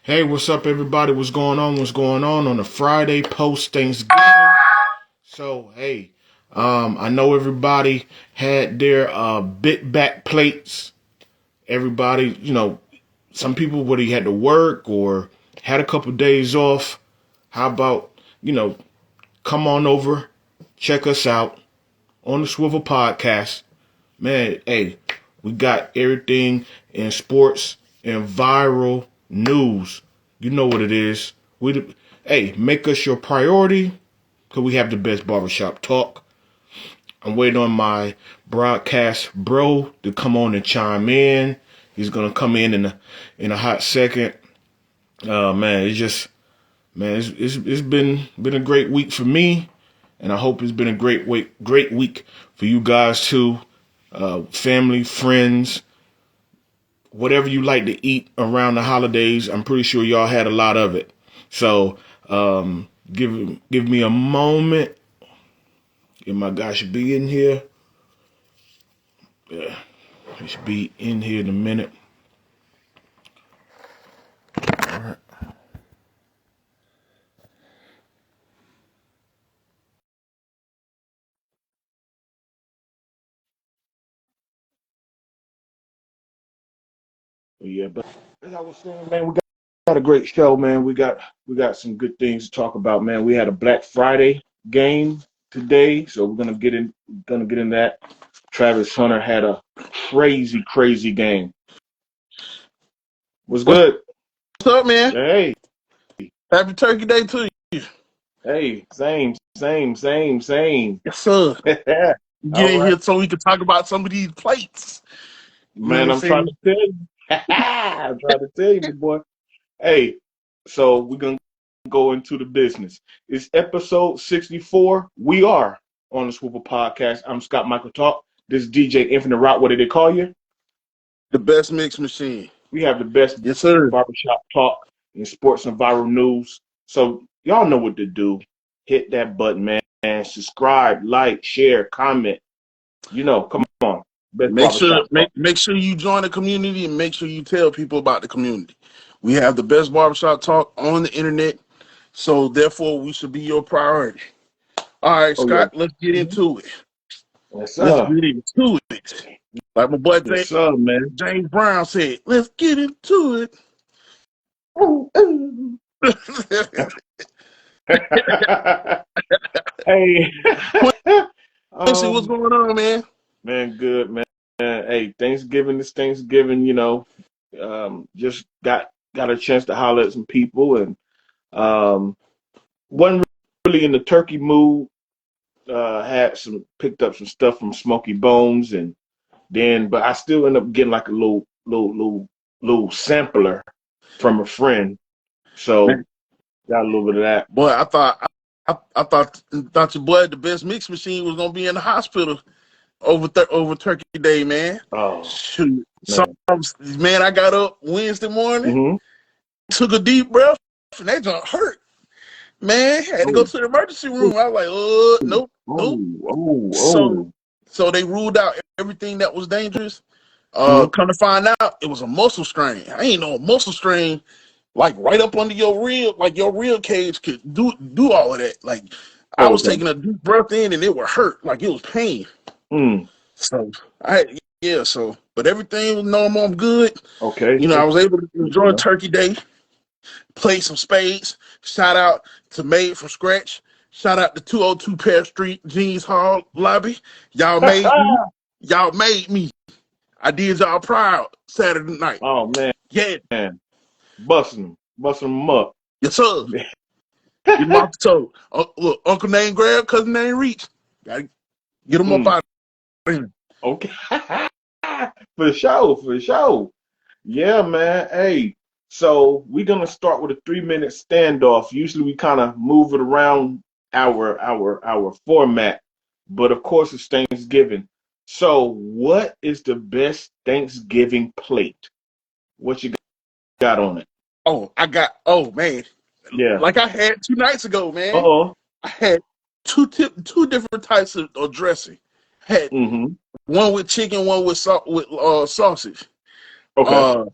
Hey, what's up, everybody? What's going on? What's going on a Friday post Thanksgiving? So, hey, I know everybody had their bit back plates. Everybody, some people would have had to work or had a couple days off. How about, come on over, check us out on the Swivel Podcast. Man, hey, we got everything in sports and viral news. You know what it is. Hey, make us your priority because we have the best barbershop talk. I'm waiting on my broadcast bro to come on and chime in. He's gonna come in a hot second. Man, it's been a great week for me, and I hope it's been a great week for you guys too. Family, friends, whatever you like to eat around the holidays. I'm pretty sure y'all had a lot of it. So give me a moment. If my guy should be in here. Yeah, he should be in here in a minute. All right. Yeah, but as I was saying, man, we got a great show, man. We got some good things to talk about, man. We had a Black Friday game today, so we're gonna get in that. Travis Hunter had a crazy game. What's What's good? up, man? Hey, Happy Turkey Day to you. hey, same. Yes, sir. Get All in right, here so we can talk about some of these plates. You know what man. I'm I'm trying saying? to tell you. I'm trying to tell you, my boy. Hey, so we're gonna go into the business. It's episode 64. We are on the Swoopable Podcast. I'm Scott Michael Talk. This is DJ Infinite Route. What did they call you? The best mix machine. We have the best Yes, sir. barbershop talk in sports and viral news. So y'all know what to do. Hit that button, man. Subscribe, like, share, comment. Come on. Best Make sure barbershop talk. make sure you join the community and make sure you tell people about the community. We have the best barbershop talk on the internet, so therefore we should be your priority. All right, Oh yeah. Scott, let's get Mhm. into it. Yes, Let's sir. get into it. Like my boy Yes, sir, man. James Brown said, let's get into Ooh, ooh. Hey. it. Quincy, what's um, going on, man? man, good, man. Hey, Thanksgiving is Thanksgiving. Just got a chance to holler at some people and um wasn't really in the turkey mood. Had some picked up some stuff from Smoky Bones and then but I still end up getting like a little sampler from a friend. So Man, got a little bit of that. boy, I thought your boy, the best mix machine, was gonna be in the hospital over Turkey Day, man. Oh Shoot, man. man, I got up Wednesday morning, Mm-hmm. took a deep breath, and that junk hurt. Man, had to go Oh, to the emergency oh, room. I was like, nope, nope. So, oh. so they ruled out everything that was dangerous. Mm-hmm. Come to find out, it was a muscle strain. I ain't know a muscle strain like right up under your rib, like your rib cage could do all of that. Like I was Okay. taking a deep breath in and it would hurt, like it was pain. Mm. So but everything was normal. I'm good. Okay. I was able to enjoy Yeah. Turkey Day, play some spades. Shout out to Made from Scratch. Shout out to 202 Pear Street, Jeans Hall Lobby. Y'all made me. Y'all made me. I did y'all proud Saturday night. Oh Yeah, man. Busting them up. yes sir. Get them off the toe. Look, Uncle name grab, cousin name reach. Gotta get them up Mm. out of here. Okay. For sure. Yeah, man. Hey, so we're gonna start with a 3 minute standoff. Usually we kind of move it around our format, but of course it's Thanksgiving. So what is the best Thanksgiving plate? What you got on it? Oh man. Yeah. Like I had 2 nights ago, man. Uh-oh. I had two different types of dressing. Had Mm-hmm. one with chicken, one with sausage. Okay. Uh,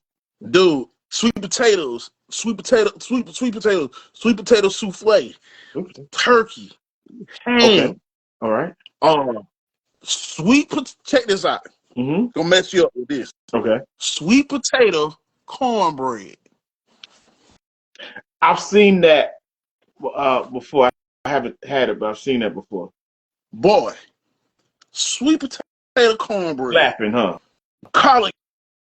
dude, sweet potatoes, sweet potato souffle, turkey, Okay. ham, All right. check this out. Mm-hmm. Gonna mess you up with this. Okay. Sweet potato cornbread. I've seen that before. I haven't had it, but I've seen that before. Boy, sweet potato cornbread. Laughing, huh? Collard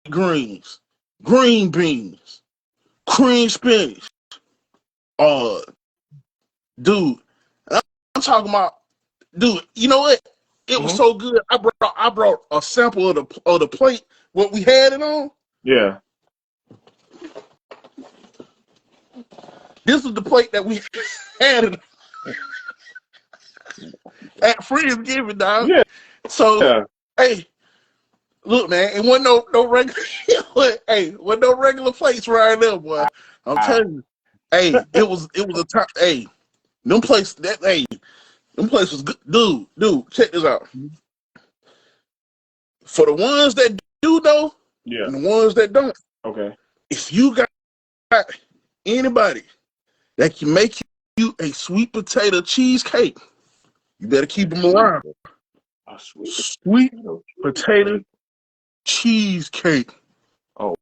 greens, green beans, cream spinach. Dude, I'm talking about, dude. You know what? It was so good. I brought a sample of the plate. What we had it on. Yeah. This is the plate that we had it at Friendsgiving, dog. Yeah. So, hey, look, man, it wasn't no regular. Wasn't no regular plates right there, boy. I'm telling you. Hey, it was a time. Hey, them place was good. Dude, check this out. For the ones that do though, and the ones that don't. Okay. If you got anybody that can make you a sweet potato cheesecake, you better keep them around. A sweet potato cheesecake. Oh,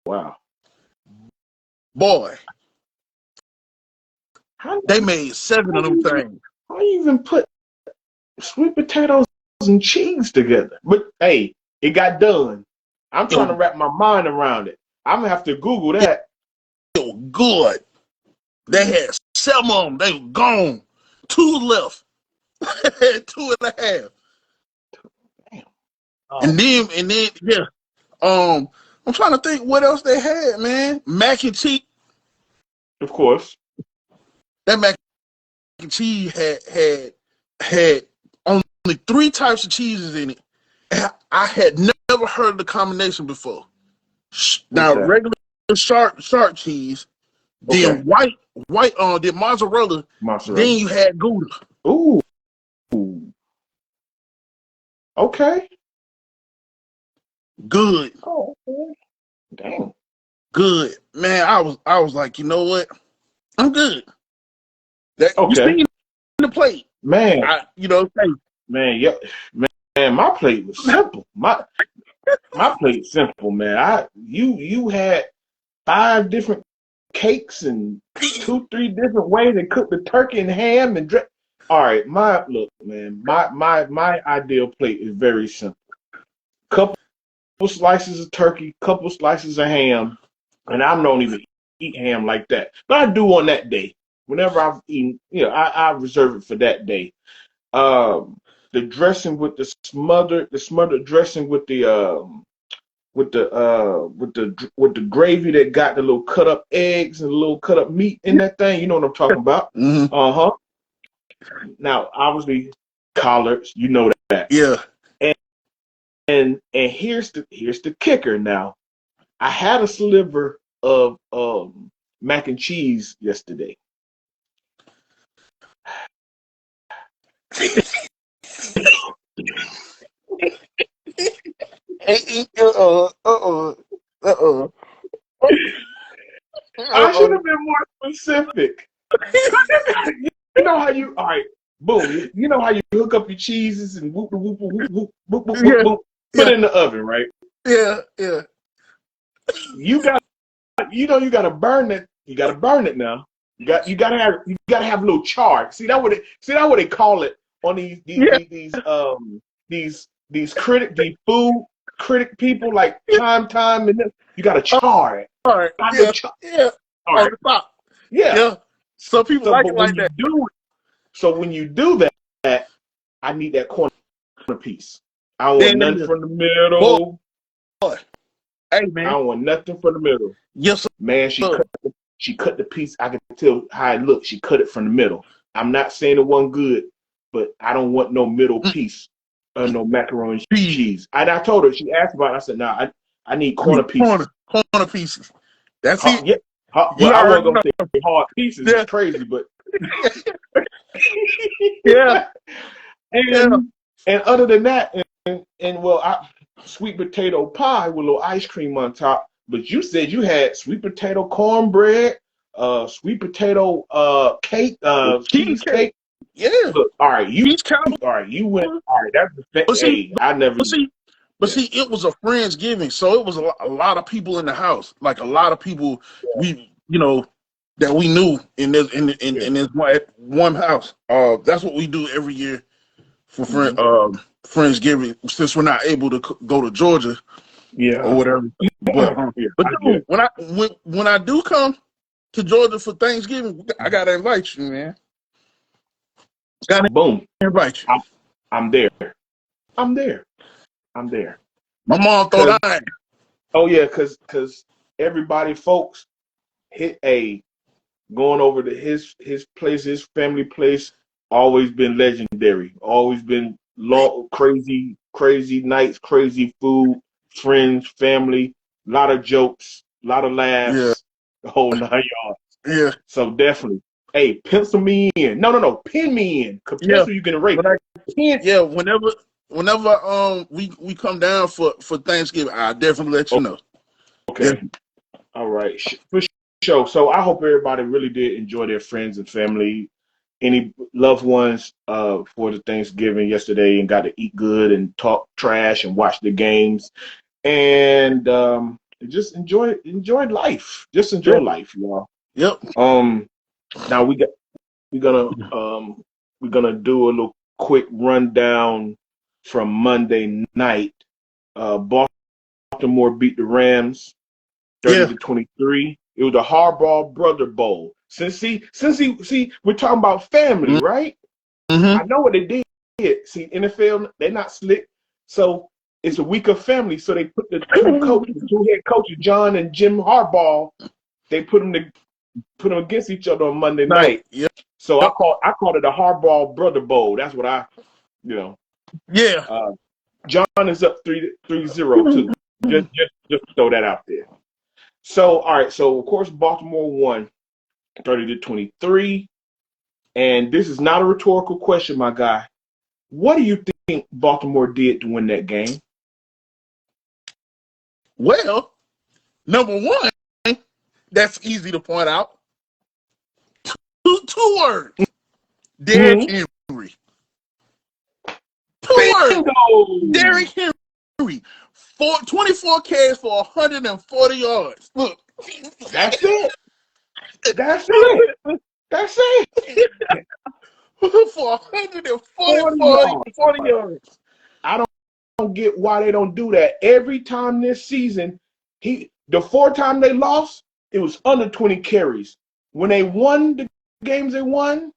wow. Boy. They made 7 of them things. How you even put sweet potatoes and cheese together? But hey, it got done. I'm trying to wrap my mind around it. I'm gonna have to Google that. It was good. They had 7 of them. They were gone. 2 left. 2.5. Damn. And then, yeah. I'm trying to think what else they had, man. Mac and cheese. Of course. That mac and cheese had only 3 types of cheeses in it. And I had never heard of the combination before. Now regular shark cheese, then white then mozzarella. Then you had Gouda. Ooh. Okay. Good. Oh, dang. Good. Man, I was like, you know what? I'm good. You see the plate. Man. Man, my plate was simple. My plate's simple, man. You had 5 different cakes and 2-3 different ways to cook the turkey and ham and all right, my ideal plate is very simple. Couple slices of turkey, couple slices of ham, and I don't even eat ham like that. But I do on that day. Whenever I've eaten, I reserve it for that day. The dressing with the smothered dressing with the gravy that got the little cut up eggs and the little cut up meat in that thing. You know what I'm talking about? Mm-hmm. Now, obviously, collards. You know that. Yeah. And here's the kicker. Now, I had a sliver of mac and cheese yesterday. I should have been more specific. You know how you, all right, boom. You know how you hook up your cheeses and whoop, whoop, whoop, whoop, whoop, whoop, whoop, whoop, put it in the oven, right? Yeah. You gotta burn it. You gotta burn it now. You gotta have a little char. See that what they call it on these food critic people like time and you gotta char it. All right. Yeah. All right. Yeah. Some people like it like that. So when you do that, I need that corner piece. I want nothing from the middle. Boy. Hey man. I don't want nothing from the middle. Yes, sir. Man, she cut the piece. I can tell how it looked. She cut it from the middle. I'm not saying it wasn't good, but I don't want no middle piece. No macaroni and cheese. And I told her, she asked about it. I said, nah, I need corner pieces. Corner pieces. That's it. Yeah. Well, I wasn't going to say hard pieces. Yeah. It's crazy, but. Yeah. And other than that, sweet potato pie with a little ice cream on top. but you said you had sweet potato cornbread, sweet potato cake, cheesecake. cheesecake. Yeah, Look, all right, cheese cow. all right, you went. All right, that's But see, hey, I never. but see, but Yeah, see, it was a Friendsgiving, so it was a lot of people in the house, like a lot of people we, that we knew in this yeah, in this one house. That's what we do every year for hmm Friendsgiving, since we're not able to go to Georgia or yeah, whatever. yeah. But I get dude, it. when I do come to Georgia for Thanksgiving, I gotta invite you, man. Gotta Boom, invite you. I'm I'm there. I'm there. I'm there. My mom thought Cause I. oh yeah, cause everybody, folks, hit a going over to his place, his family place, always been legendary. Always been long, crazy nights, crazy food, friends, family, a lot of jokes, a lot of Yeah, laughs, the whole 9 yards. yeah, So definitely, hey, pencil me in. No, pin me in. Cause yeah. pencil you can erase. When I Pin. Yeah, whenever we come down for Thanksgiving, I'll definitely let you know. Yeah, Okay, all right, for sure. So I hope everybody really did enjoy their friends and family, any loved ones for the Thanksgiving yesterday, and got to eat good and talk trash and watch the games and just enjoy life. Just enjoy yeah, life, y'all. yep, Um, now we're gonna we're gonna do a little quick rundown from Monday night. Baltimore beat the Rams 30 yeah. to 23. It was the Harbaugh Brother Bowl. Since we're talking about family, right? Mm-hmm. I know what they did. See, NFL, they're not slick. So it's a week of family. So they put the two head coaches, John and Jim Harbaugh, they put them against each other on Monday Night. night. Yep. So I Yep. called it a Harbaugh Brother Bowl. That's what you know. Yeah. Uh, John is up 3-0 too. Just throw that out there. So all right. So of course Baltimore won 30 to 23. And this is not a rhetorical question, my guy. What do you think Baltimore did to win that game? Well, number one, that's easy to point out. Two words. Derrick Mm-hmm. Henry. Two words. Bingo! Derrick Henry. 24 carries for 140 yards. Look. That's it. That's it. That's it. For 140 40 yards. 40 yards. I don't get why they don't do that. Every time this season, the 4 times they lost, it was under 20 carries. When they won the games they won,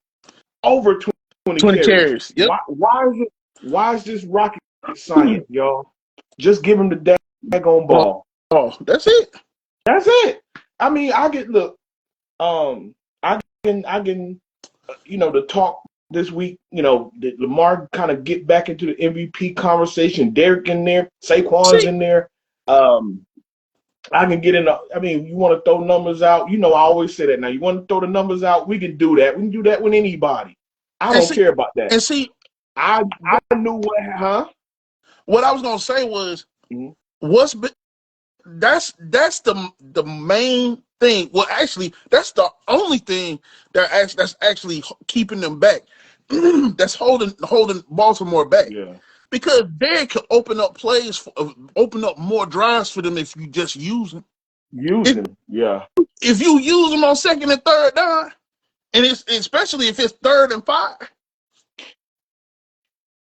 over 20 20 carries. carries. Yep. Why is this rocket science, y'all? Just give them the daggone ball. Oh, that's it. That's it. I mean, look. I can the talk this week. Lamar kind of get back into the MVP conversation. Derek in there, Saquon's See, in there. I can get in. I mean, you want to throw numbers out? I always say that. Now, you want to throw the numbers out? We can do that. We can do that with anybody. I and don't see, care about that. and see, I knew what, huh? what I was gonna say was, Mhm. what's that's the main thing. Well, actually, that's the only thing that's actually keeping them back. That's holding Baltimore back, Yeah. because they could open up open up more drives for them if you just use them. Use If them. Yeah. if you use them on second and third down, and it's especially if it's 3rd and 5.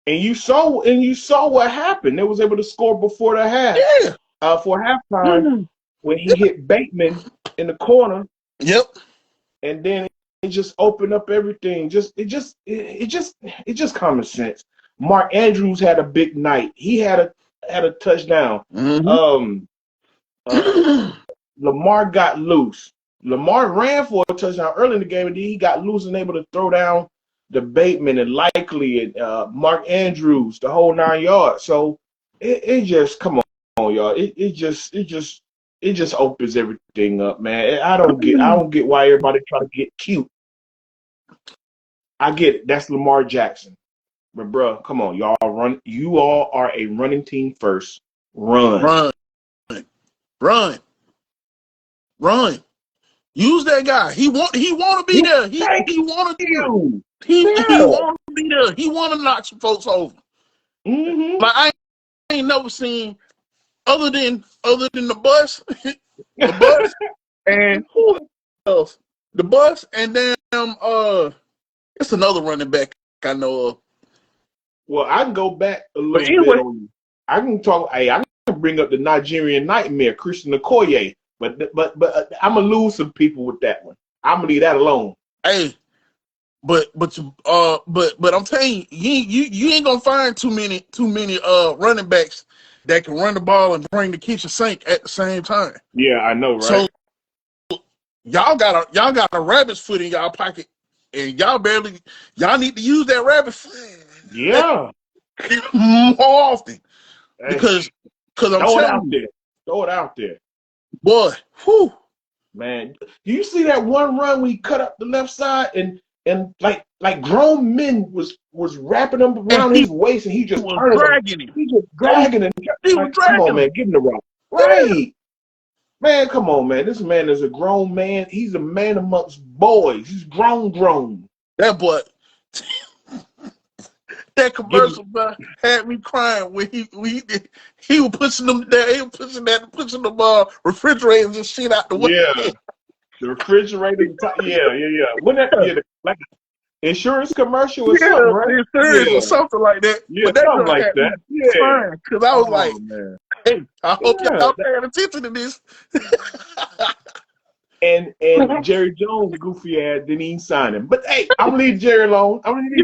And you saw what happened. They was able to score before the half. Yeah. For halftime when he hit Bateman in the corner, Yep. and then it just opened up everything. It just common sense. Mark Andrews had a big night. He had a touchdown. Mm-hmm. Um, uh, Lamar got loose. Lamar ran for a touchdown early in the game, and then he got loose and able to throw down the Bateman and Likely and Mark Andrews, the whole 9 yards. So it just come on, y'all. It just opens everything up, man. I don't get why everybody try to get cute. I get it. That's Lamar Jackson. But bro, come on, y'all run. You all are a running team first. Run. Run, run. Run. Use that guy. He want to be there. He want to do it. He want to be there. He want to knock some folks over. Mm-hmm. Like I ain't never seen other than the bus, the bus, and who else? The bus and damn it's another running back I know of. Well, I can go back a little bit on you. I can talk. Hey, I can bring up the Nigerian Nightmare, Christian Okoye, but I'm gonna lose some people with that one. I'm gonna leave that alone. Hey, but I'm telling you, you ain't gonna find too many running backs that can run the ball and bring the kitchen sink at the same time. Yeah, I know, right? So y'all got a rabbit's foot in y'all pocket, and y'all need to use that rabbit foot. Yeah, more often, hey, because I'm telling you, throw it out there, boy. Whew. Man, do you see that one run when he cut up the left side and like grown men was wrapping him around his waist and he just was dragging him. He just dragging him. He was dragging come on, man, give him the rock. Right. Man, come on, man. This man is a grown man. He's a man amongst boys. He's grown. That boy. That commercial had me crying when he was pushing them there. He was pushing the refrigerators and shit out the way. Yeah, the refrigerator. Yeah. When that like insurance commercial or something, right? Insurance or something like that. Yeah, but that something like that. Yeah, because I was man. Hey, I hope y'all paying attention to this. And Jerry Jones, goofy ass, didn't even sign him. But hey, I'm gonna leave Jerry alone. He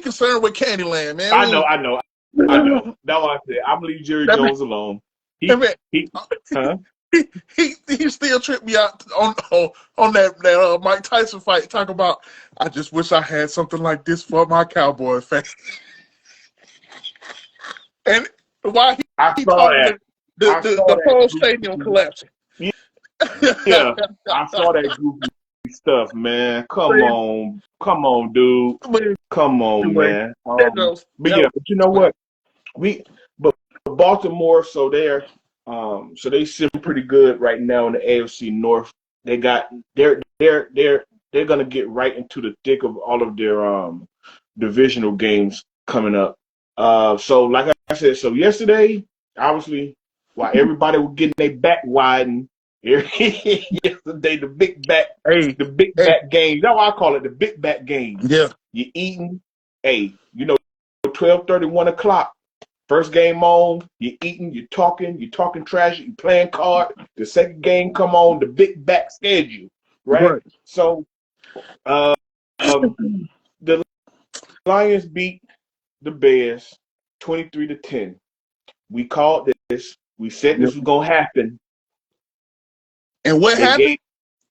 concerned with Candyland, man. I know. That's why I said I'm gonna leave Jerry Jones alone. He still tripped me out on that Mike Tyson fight. Talk about, I just wish I had something like this for my Cowboy fan. And why he saw that. The whole stadium collapsing. Yeah, I saw that goofy stuff, man. Come on, dude. Come on, man. But you know what? But Baltimore, so they seem pretty good right now in the AFC North. They're gonna get right into the thick of all of their divisional games coming up. So like I said, so yesterday, obviously, while everybody was getting their back widened, yesterday the big back game. That's why I call it the big back game. Yeah, you eating. Hey, 12:30, 1 o'clock. First game on, you're eating, you're talking trash, you're playing card. The second game come on, the big back schedule, right? So, the Lions beat the Bears 23-10. We called this. We said this was gonna happen. And what happened?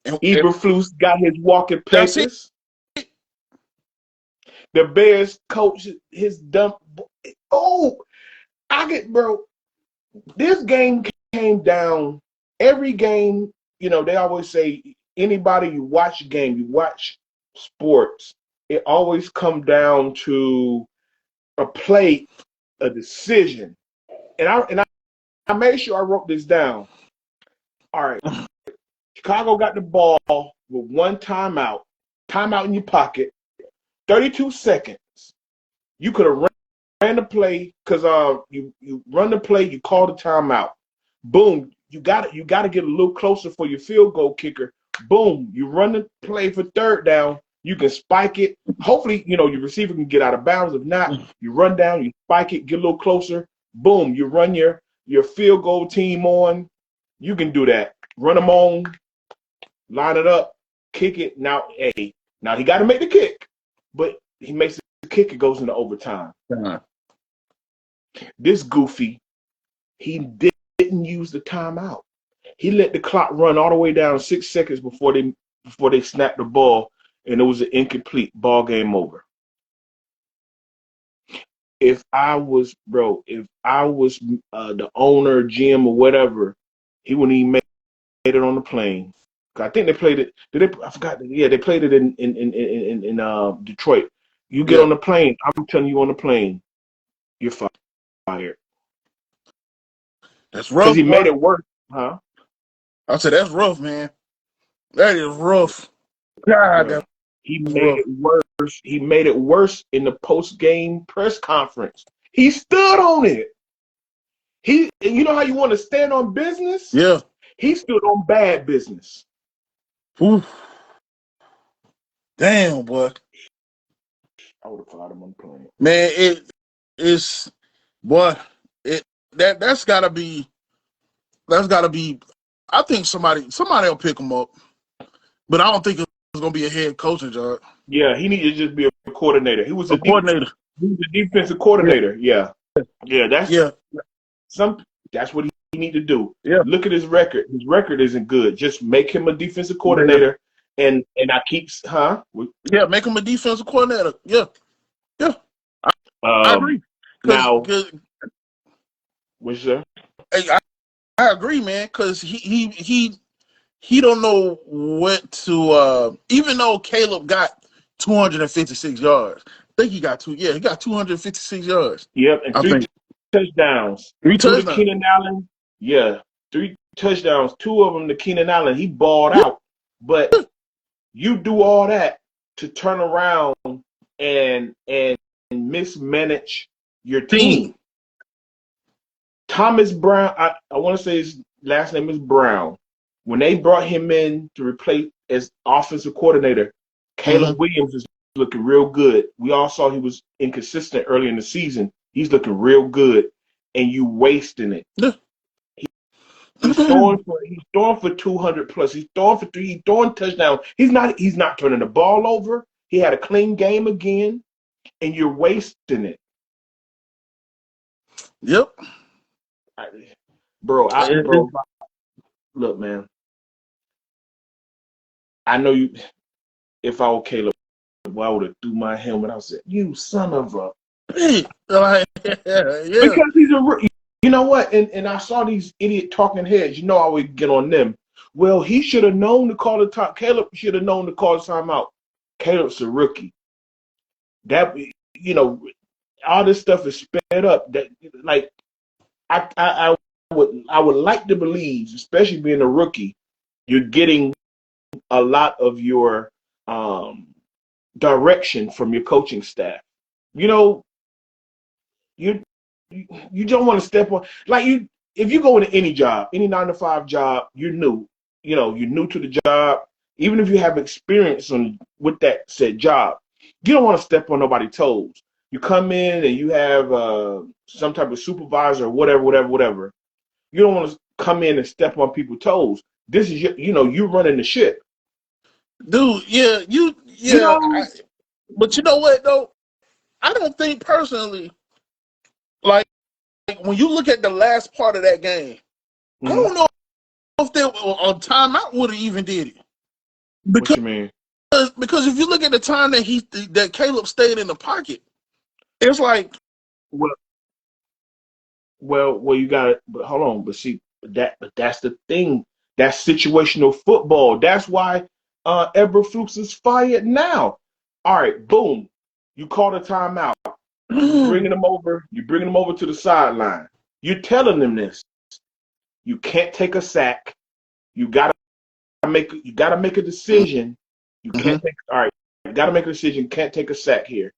Eberflus got his walking papers. The Bears coach, his dumb. Oh, bro. This game came down. Every game, they always say anybody you watch a game, you watch sports, it always come down to a play, a decision. And I made sure I wrote this down. All right. Chicago got the ball with one timeout in your pocket, 32 seconds. You could have ran the play because you run the play, you call the timeout. Boom, you got to get a little closer for your field goal kicker. Boom, you run the play for third down. You can spike it. Hopefully, your receiver can get out of bounds. If not, you run down, you spike it, get a little closer. Boom, you run your field goal team on. You can do that. Run them on, line it up, kick it. Now he got to make the kick, but he makes the kick. It goes into overtime. This goofy, he didn't use the timeout. He let the clock run all the way down 6 seconds before they snapped the ball, and it was an incomplete ball game over. If I was the owner, GM, or whatever, he wouldn't even made it on the plane. I think they played it. I forgot. Yeah, they played it in Detroit. You get on the plane. I'm telling you, on the plane, you're fired. That's rough. Because he made it work, huh? I said that's rough, man. That is rough. God, Bruh. that's He made rough. it worse. He made it worse in the post-game press conference. He stood on it. You know how you want to stand on business? Yeah. He stood on bad business. Ooh. Damn, boy. I would have fired him on the plane. Man, it's boy. It that's gotta be. That's gotta be. I think somebody will pick him up, but I don't think it's gonna be a head coaching job. Yeah, he needed to just be a coordinator. He was A coordinator. a defensive Yeah. coordinator. Yeah. Yeah, Yeah. that's what he need to do. Yeah. Look at his record. His record isn't good. Just make him a defensive Yeah. coordinator and I keep Yeah. Make him a defensive coordinator. Yeah. Yeah. I um agree. Because now what's that? I agree, man. Because he don't know what to. Even though Caleb got 256 yards, I think he got two. Yeah, he got 256 yards. Yep, and I three think touchdowns. 2 to touchdowns. Keenan Allen. Yeah, 3 touchdowns. 2 of them to Keenan Allen. He balled Yeah. out. But you do all that to turn around and mismanage your Team. team. Thomas Brown, I want to say his last name is Brown. When they brought him in to replace as offensive coordinator, Caleb Williams is looking real good. We all saw he was inconsistent early in the season. He's looking real good, and you wasting it. Yeah. He's throwing for 200 plus. He's throwing for 3. He's throwing touchdowns. He's not turning the ball over. He had a clean game again, and you're wasting it. Yep. Bro, look, man. I know you. If I were Caleb, I would have threw my helmet. I would said, "You son of a." Yeah. Because he's a rookie. You know what? And I saw these idiot talking heads. You know I would get on them. Well, he should have known to call the time. Caleb should have known to call the timeout. Caleb's a rookie. That all this stuff is sped up. That like I would like to believe, especially being a rookie, you're getting a lot of your direction from your coaching staff. You know, you you don't want to step on if you go into any job, any 9 to 5 job, you're new. You're new to the job. Even if you have experience with that said job, you don't want to step on nobody's toes. You come in and you have some type of supervisor or whatever. You don't want to come in and step on people's toes. This is you're running the ship. Dude, yeah, You know, but you know what though? I don't think personally, like when you look at the last part of that game, I don't know if they on timeout would have even did it. what you mean? Because if you look at the time that Caleb stayed in the pocket, it's like Well, you got it. But hold on. But see, that's the thing. That's situational football. That's why Eberflus is fired now. All right, boom. You call the timeout. You're bringing them over. You're bringing them over to the sideline. You're telling them this. You can't take a sack. You gotta make. You gotta make a decision. You can't take. All right. You gotta make a decision. Can't take a sack here.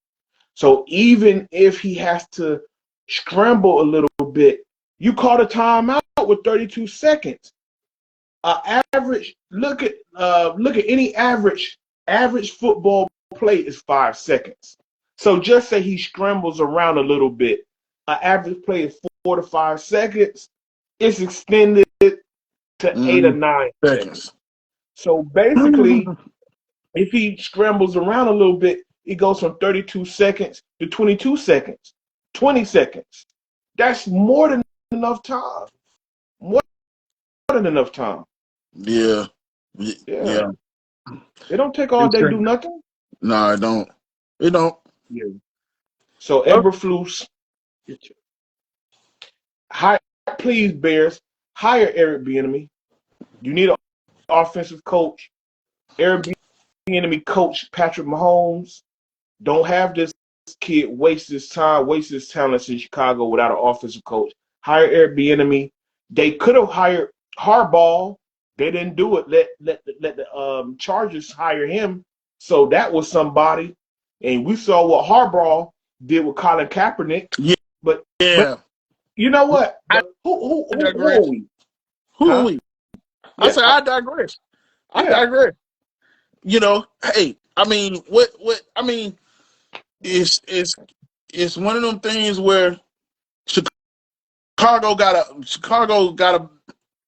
So even if he has to scramble a little bit, you call the timeout with 32 seconds. Average look at any average football play is 5 seconds. So just say he scrambles around a little bit. An average play is 4 to 5 seconds. It's extended to 8 or 9 seconds. So basically, if he scrambles around a little bit, it goes from 32 seconds to 22 seconds, 20 seconds. That's more than enough time. More than enough time. Yeah. Yeah. It don't take all day to do nothing. No, it don't. It don't. Yeah. So Eberflus, please Bears, hire Eric Bieniemy. You need an offensive coach. Eric Bieniemy coach Patrick Mahomes. Don't have this kid waste his time, waste his talents in Chicago without an offensive coach. Hire Eric Bieniemy. They could have hired Harbaugh, They didn't do it. Let the Chargers hire him. So that was somebody. And we saw what Harbaugh did with Colin Kaepernick. Yeah. But Yeah. you know what? I Who digress. are we? Who are Huh? we? I Yeah. said I digress. I Yeah. digress. You know, hey, I mean, what I mean, it's one of them things where Chicago gotta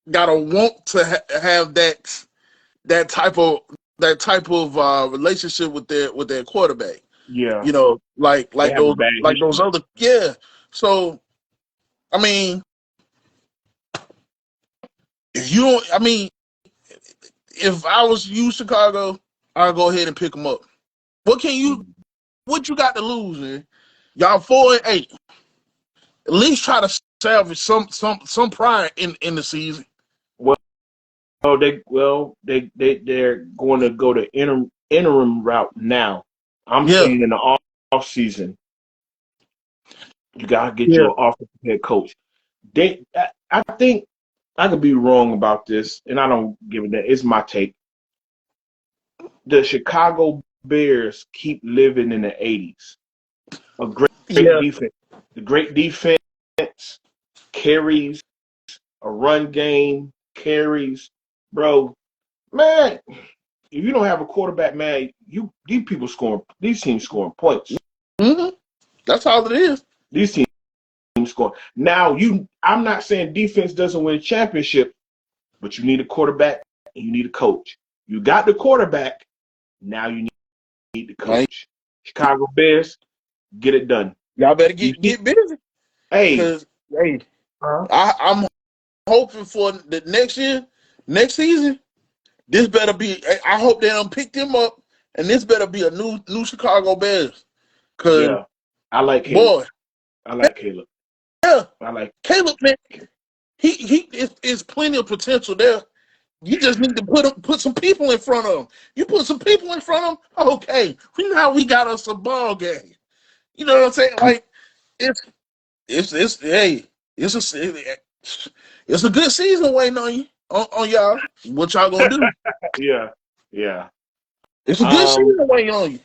want to have that type of relationship with their quarterback. Yeah. You know, like They have a those bad history. other, yeah. So I mean, if you don't, I mean, if I was you, Chicago, I'll go ahead and pick them up. What you got to lose, man? Y'all 4-8. At least try to salvage some pride in the season. Well, they're going to go the interim route now. I'm Yeah, saying in the off season, you gotta get yeah, your offensive head coach. I think I could be wrong about this, and I don't give it that. It's my take. The Chicago Bears keep living in the '80s. A great yeah, defense. The great defense carries a run game, carries, bro. Man, if you don't have a quarterback, man, these teams scoring points. hmm That's all it is. These teams scoring. Now, I'm not saying defense doesn't win a championship, but you need a quarterback and you need a coach. You got the quarterback, now you need the Right. coach. Chicago Bears, get it done. Y'all better You see, get busy, hey, because hey, huh? I'm hoping for the next season. This better be. I hope they don't pick them up, and this better be a new Chicago Bears. Cause Yeah, I like Caleb. boy, I like Caleb. yeah, I like Caleb, man, he is plenty of potential there. You just need to put some people in front of him. You put some people in front of him, okay. We got us a ball game. You know what I'm saying? Like it's hey, it's a good season waiting on you on y'all. What y'all gonna do? yeah, yeah. It's a good Um, season waiting on you.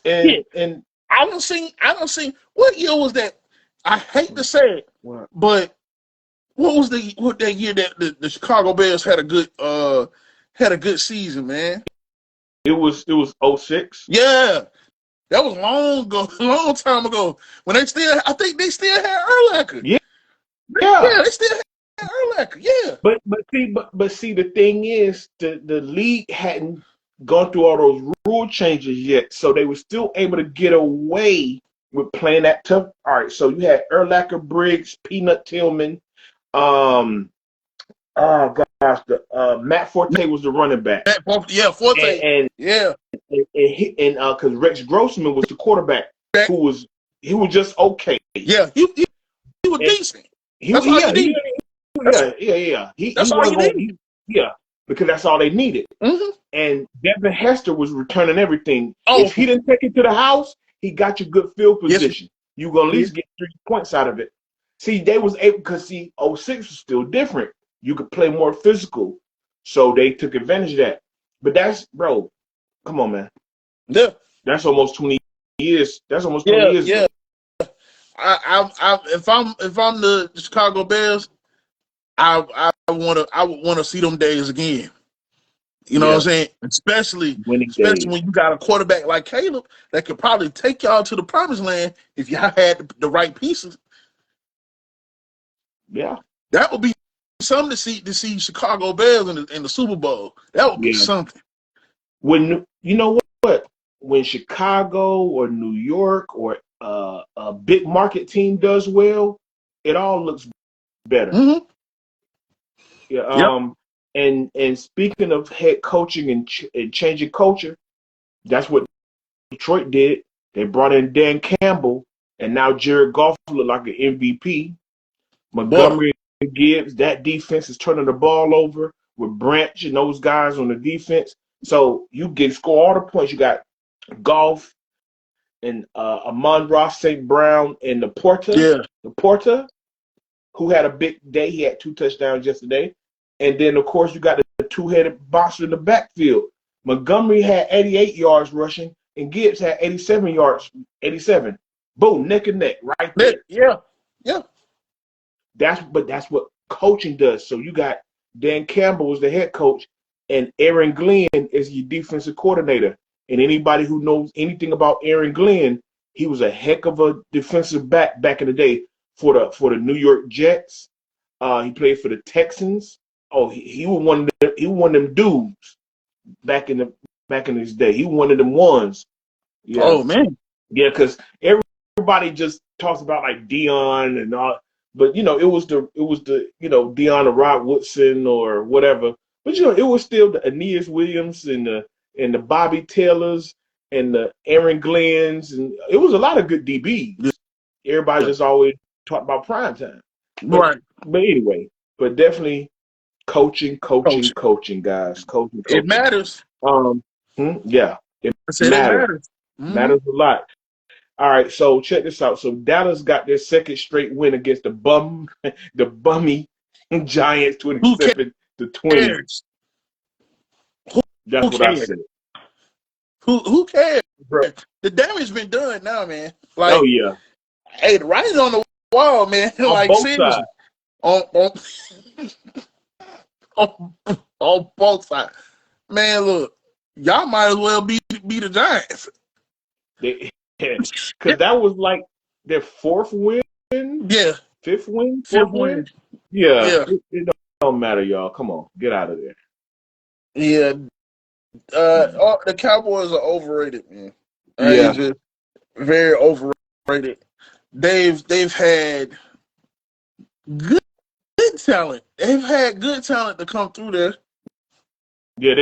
Yeah, and I don't see. What year was that? I hate to say it, what? but what that year that the Chicago Bears had a good season, man? It was '06. Yeah, that was long ago, a long time ago. When I think they still had Urlacher. Yeah, yeah. Yeah, they still had Urlacher. Yeah, But see, the thing is, the league hadn't gone through all those rule changes yet, so they were still able to get away with playing that tough. All right, so you had Urlacher, Briggs, Peanut Tillman, um, oh gosh, the Matt Forte was the running back, yeah, and Forte. and Yeah, because Rex Grossman was the quarterback, who was he was just okay. yeah, he was And decent. he That's all yeah you he need. That's yeah he that's all wasn't you going need. yeah, because that's all they needed. Mm-hmm. And Devin Hester was returning everything. Oh, If he didn't take it to the house, he got you good field yes, position. You gonna at he did. least get 3 points out of it. See, they was able because '06 was still different. You could play more physical, so they took advantage of that. But that's bro, come on, man. Yeah, That's almost 20 years. That's almost 20 yeah, years yeah. ago. If I'm the Chicago Bears, I would want to see them days again. You know what I'm Yeah, saying? Especially winning especially days. when you got a quarterback like Caleb that could probably take y'all to the promised land if y'all had the right pieces. Yeah, That would be something to see Chicago Bears in the Super Bowl. That would be yeah. something. When you know what, when Chicago or New York or a big market team does well, it all looks better. Mm-hmm. Yeah. Yep. And speaking of head coaching and changing culture, that's what Detroit did. They brought in Dan Campbell, and now Jared Goff look like an MVP. Boy. Montgomery and Gibbs, that defense is turning the ball over with Branch and those guys on the defense. So you can score all the points. You got Golf and Amon-Ra St. Brown and Yeah. the Porter, who had a big day. He had 2 touchdowns yesterday. And then, of course, you got the two-headed boxer in the backfield. Montgomery had 88 yards rushing, and Gibbs had 87 yards, 87. Boom, neck and neck, right there. Yeah. Yeah. That's what coaching does. So you got Dan Campbell as the head coach, and Aaron Glenn is your defensive coordinator. And anybody who knows anything about Aaron Glenn, he was a heck of a defensive back in the day for the New York Jets. He played for the Texans. Oh, he was one of them dudes back in his day. He was one of them ones. Yeah. Oh man. Yeah, because everybody just talks about like Dion and all, but it was the Dion or Rod Woodson or whatever. But it was still the Aeneas Williams and the Bobby Taylors and the Aaron Glenn's, and it was a lot of good DBs. Everybody just always talked about prime time. Right. But anyway, but definitely coaching, guys. Coaching. It matters. Yeah. It matters. Matters a lot. All right, so check this out. So Dallas got their second straight win against the bummy Giants, 27-20. That's what I said. Who cares? Bro. The damage been done now, man. Like, oh yeah. Hey, the writing's on the wall, man. On like both seriously. sides. On both sides. Man, look, y'all might as well be the Giants. Because that was like their fourth win. Yeah. Fifth win. Yeah. It don't matter, y'all. Come on, get out of there. Yeah. The Cowboys are overrated, man. Yeah. Just very overrated. They've had good talent. They've had good talent to come through there. Yeah,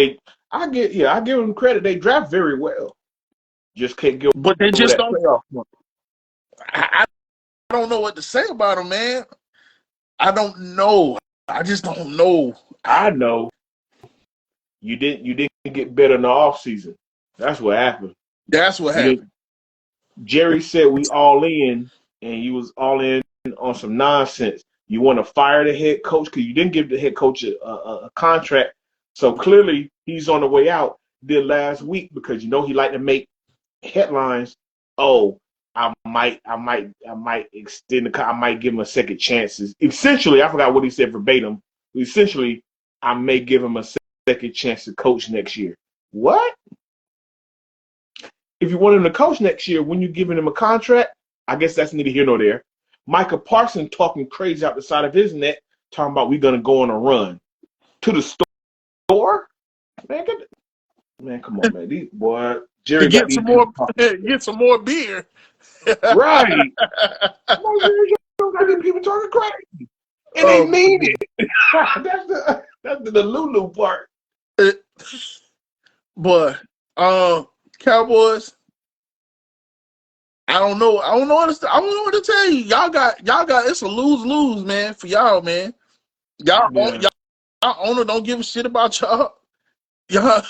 I give them credit. They draft very well. Just can't get. But they just don't. Playoff. I don't know what to say about them, man. I don't know. I just don't know. I know. You didn't get better in the offseason. That's what happened. Jerry said we all in, and you was all in on some nonsense. You want to fire the head coach because you didn't give the head coach a contract. So clearly he's on the way out. Did last week because he liked to make headlines. Oh, I might extend I might give him a second chance. Essentially, I forgot what he said verbatim. Essentially, I may give him a second chance to coach next year. What? If you want him to coach next year, when you're giving him a contract, I guess that's neither here nor there. Micah Parsons talking crazy out the side of his neck, talking about we're going to go on a run. To the store? Man, come on, man. These boy, Jerry get some more beer. Right. You don't got these people talking crazy. And they mean it. That's the Lulu part. But Cowboys, I don't know what to tell you. Y'all got it's a lose-lose, man, for y'all, man. Y'all owner don't give a shit about y'all. Y'all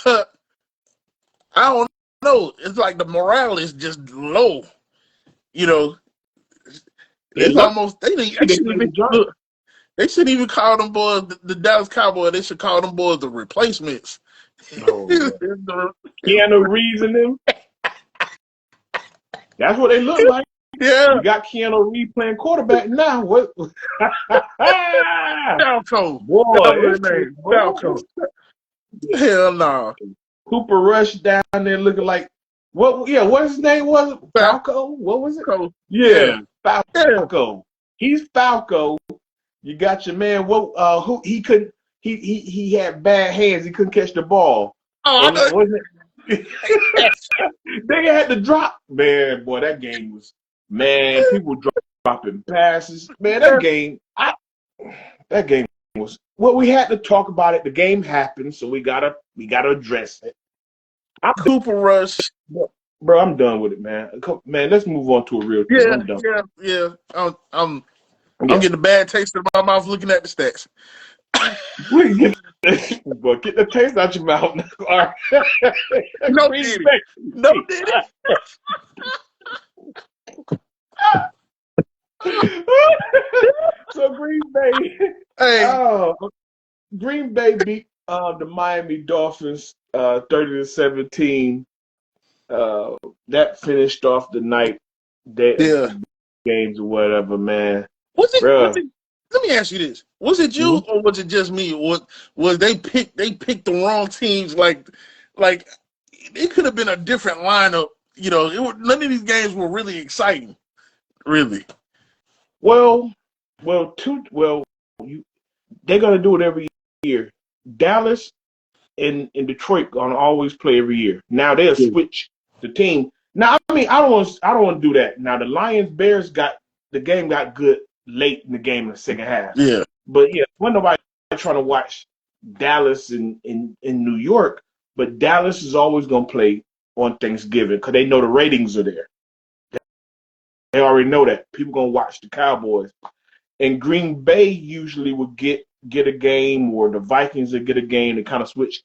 I don't know. It's like the morale is just low. It's almost they shouldn't even call them boys the Dallas Cowboys. They should call them boys the replacements. Oh, Keanu Reeves in them. That's what they look like. Yeah. You got Keanu Reeves playing quarterback now. What? Falco. Boy, Falco. Hell no. Cooper Rush down there looking like what? Yeah, what his name was? Falco. What was it? Yeah, Falco. He's Falco. You got your man. Who he couldn't? He had bad hands. He couldn't catch the ball. Wasn't it? They had to drop. Man, boy, that game was. Man, people dropping passes. Man, that game was. Well, we had to talk about it. The game happened, so we gotta address it. Cooper Rush. Bro, I'm done with it, man. Man, let's move on to a real thing. I'm done. Yeah. I'm getting a bad taste in my mouth looking at the stats. Get the taste out your mouth. All right. No, did it. So Green Bay. Hey, Green Bay beat the Miami Dolphins 30-17. Uh, that finished off the night Yeah. games or whatever, man. Was it? Was Bruh. it? Let me ask you this: was it you Mhm. or was it just me? Was they picked? They picked the wrong teams. Like it could have been a different lineup. None of these games were really exciting. Really. Well, you, they're gonna do it every year. Dallas and Detroit gonna always play every year. Now they'll Yeah. switch the team. Now I mean I don't want to do that. Now the Lions Bears got the game got good late in the game in the second half. Yeah. But yeah, when nobody trying to watch Dallas in New York, but Dallas is always gonna play on Thanksgiving because they know the ratings are there. They already know that. People gonna watch the Cowboys. And Green Bay usually would get a game, or the Vikings would get a game to kind of switch.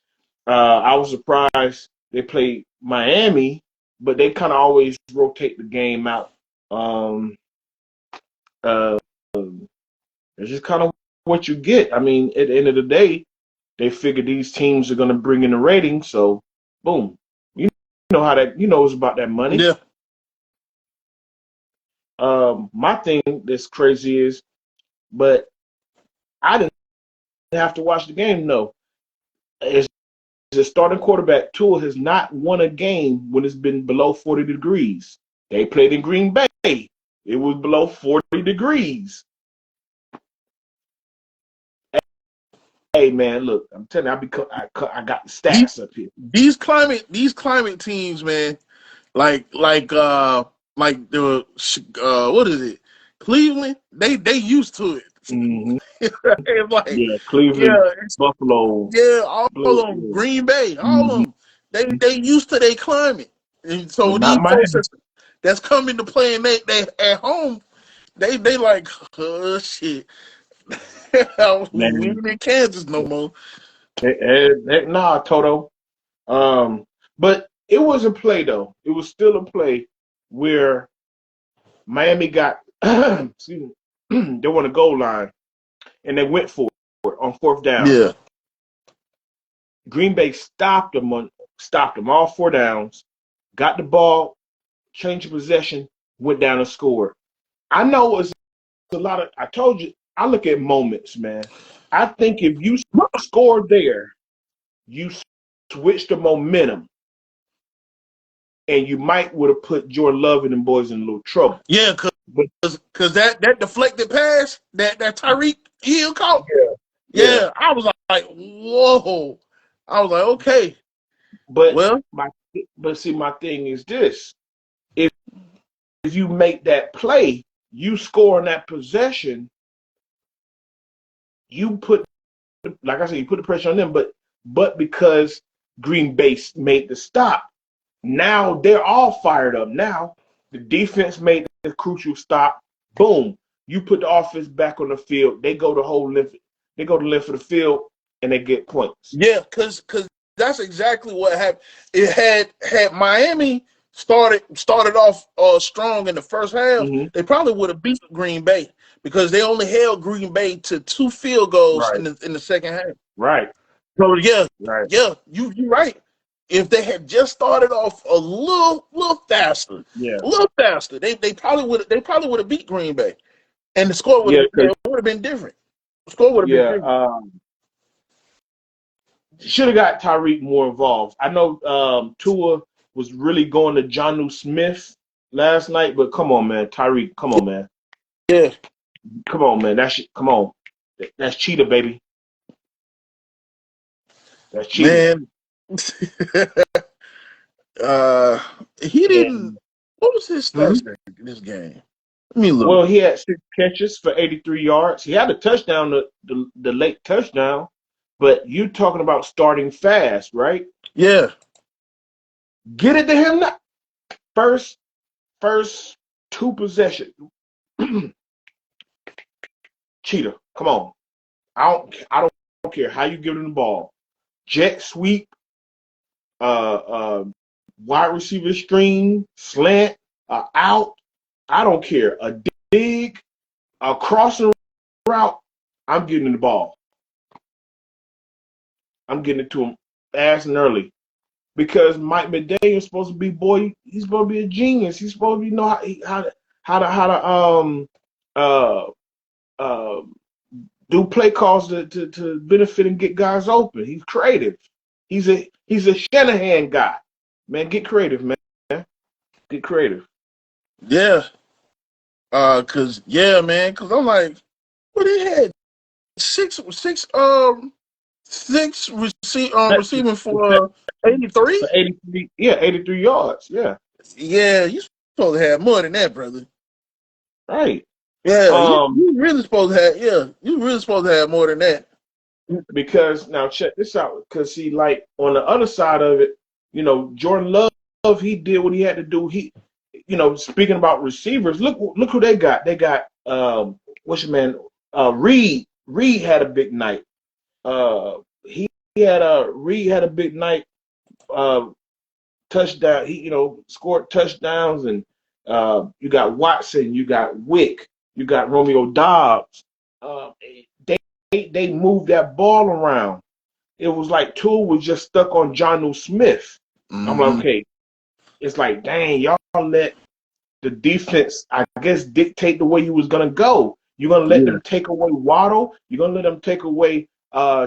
I was surprised they played Miami, but they kind of always rotate the game out. Um, uh, it's just kind of what you get. I mean, at the end of the day, they figure these teams are going to bring in the ratings, so boom. You know how that it's about that money. Yeah. My thing that's crazy is, but I didn't have to watch the game. No, it's the starting quarterback, Tua, has not won a game when it's been below 40 degrees. They played in Green Bay. It was below 40 degrees. Hey, man, look, I'm telling you, I got the These stats up here. these climate teams, man. Like the what is it? Cleveland. They used to it. Mm-hmm. It's like Yeah, Cleveland, yeah, Buffalo, yeah, all of Blue. them, Green Bay, all of Mm-hmm. them. They used to their climate, and But so not these folks Miami. that's coming to play and they at home, they like oh shit. We Man, ain't in Kansas no more. nah, Toto. Um, but it was a play though. It was still a play where Miami got excuse me, they won a goal line and they went for it on fourth down. Yeah, Green Bay stopped them all four downs, got the ball, changed of possession, went down and scored. I know it's a lot of. I told you, I look at moments, man. I think if you scored there, you switched the momentum, and you might would have put Jordan Love and them boys in a little trouble. yeah, But cause that deflected pass that Tyreek Hill caught. yeah, Yeah, I was like, whoa. I was like, okay, but well, my but see, my thing is this: if you make that play, you score on that possession, you put like I said, you put the pressure on them, but because Green Bay made the stop, now they're all fired up. Now the defense made the crucial stop. Boom. You put the offense back on the field. They go the whole length. They go the length of the field and they get points. yeah, cause that's exactly what happened. It had Miami started off strong in the first half, Mm-hmm. they probably would have beat Green Bay because they only held Green Bay to 2 field goals Right. in the second half. Right. So yeah, Right. yeah, you right. If they had just started off a Yeah. little faster, they probably would have beat Green Bay, and the score would Yeah. have Cause been different. The score would have been yeah. different. Should have got Tyreek more involved. I know Tua was really going to Jonnu Smith last night, but come on, man, Tyreek, come on, man. Yeah, Come on, man. Come on. That's cheetah, baby. That's cheetah. man. uh, he didn't. And What was his hmm stats in this game? Let me look. well, he had 6 catches for 83 yards. He had a touchdown, the late touchdown. But you talking about starting fast, right? Yeah, Get it to him now. First two possessions. Cheetah, come on. I don't care how you give him the ball. Jet sweep, wide receiver screen, slant, out. I don't care. A dig, a crossing route. I'm getting the ball. I'm getting it to him fast and early because Mike McDaniel is supposed to be he's supposed to be a genius. He's supposed to know how to uh uh do play calls to benefit and get guys open. He's creative. He's a Shanahan guy. Man, get creative, man. Get creative. Yeah. Cause I'm like, what he had receiving for 83. 83, yeah, 83 yards. Yeah, Yeah, you supposed to have more than that, brother. right. Yeah, Um, you really supposed to have. Yeah, you really supposed to have more than that. because now check this out. Because see, like on the other side of it, Jordan Love, he did what he had to do. Speaking about receivers, look who they got. They got what's your man? Reed. Reed had a big night. Reed had a big night. Uh, touchdown. He scored touchdowns, and you got Watson, you got Wick, you got Romeo Dobbs. Uh, they moved that ball around. It was like Tua was just stuck on Jonnu Smith. I'm like, Mm-hmm. okay, it's like, dang, y'all let the defense, I guess, dictate the way you was gonna go. You're gonna let them take away Waddle. You're gonna let them take away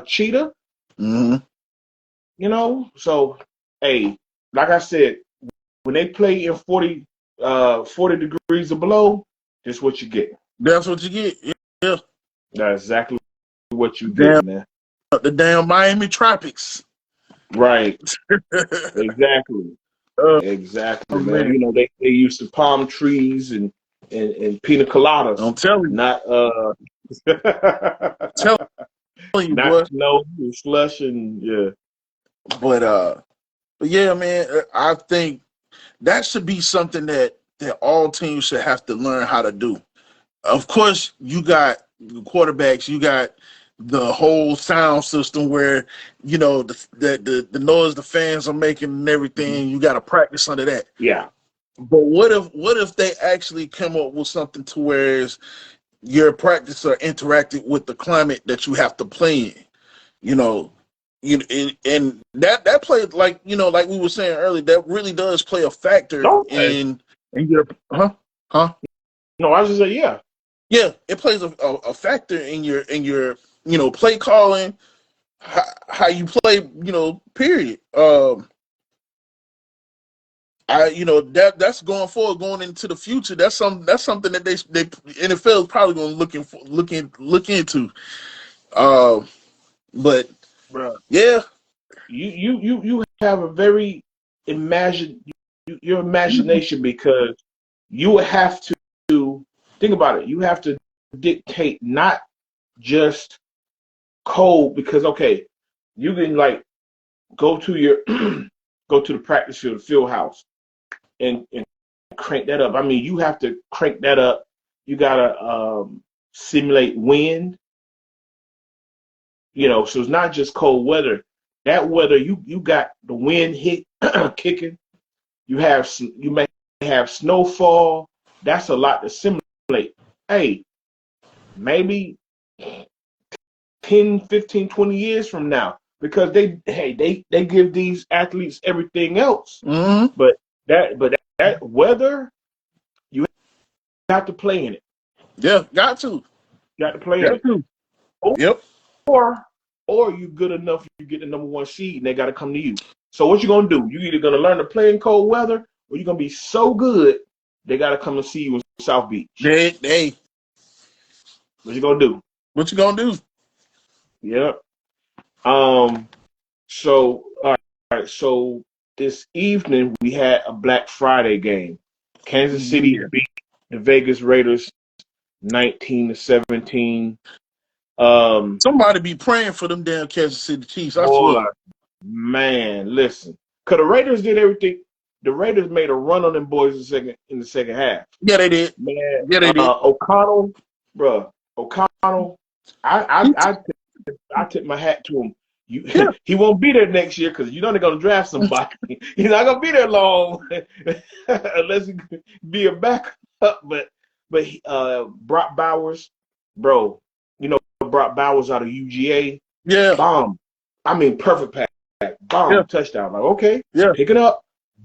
Cheetah. Mm-hmm. So hey, like I said, when they play in 40 degrees or below, this is what you get. That's what you get. Yeah, That's exactly what you get, damn, man. the damn Miami Tropics. Right. Exactly. Oh Exactly, man. man, They used to palm trees and pina coladas, I'm telling you, not telling you, boy. not snow and slush and yeah. But yeah, man, I think that should be something that all teams should have to learn how to do. Of course, you got the quarterbacks, you got the whole sound system where the noise the fans are making and Mhm. everything. You got to practice under that. Yeah. But what if they actually come up with something to where your practice are interacting with the climate that you have to play in? You know, and that plays like we were saying earlier. That really does play a factor Okay. in your huh. No, I was just say yeah. Yeah, it plays a factor in your play calling, how you play, period. That's going forward, going into the future. That's something that they NFL is probably going to look into. Uh, but Bro. yeah, You have a very imagine your imagination because you have to think about it. You have to dictate not just code because okay, you can like go to your go to the practice field, the field house, and crank that up. I mean, you have to crank that up. You gotta simulate wind. So it's not just cold weather. That weather, you got the wind hit kicking. You may have snowfall. That's a lot to simulate. Hey, maybe 10, 15, 20 years from now, because they give these athletes everything else, mm-hmm. but that weather, you have to play in it. Yeah, got to, You got to play in got it. to. Yep. Or or you good enough, you get the number one seed, and they got to come to you. So what you gonna do? You either gonna learn to play in cold weather, or you're gonna be so good they got to come and see you in South Beach. Hey, What you gonna do? what you gonna do? Yep. So all right. So this evening we had a Black Friday game. Kansas City Yeah. beat the Vegas Raiders 19-17. Somebody be praying for them damn Kansas City Chiefs. I swear. Boy, man, listen. Cause the Raiders did everything. The Raiders made a run on them boys in the second half. Yeah, they did. Man, Yeah, they did. O'Connell, bruh, O'Connell. I tip my hat to him. Yeah. He won't be there next year because you know they're gonna draft somebody. He's not gonna be there long unless he be a backup. But Brock Bowers, bro, Brock Bowers out of UGA, Yeah. bomb. I mean, perfect pass. Yeah, Bomb, touchdown. Like, okay, yeah, pick it up.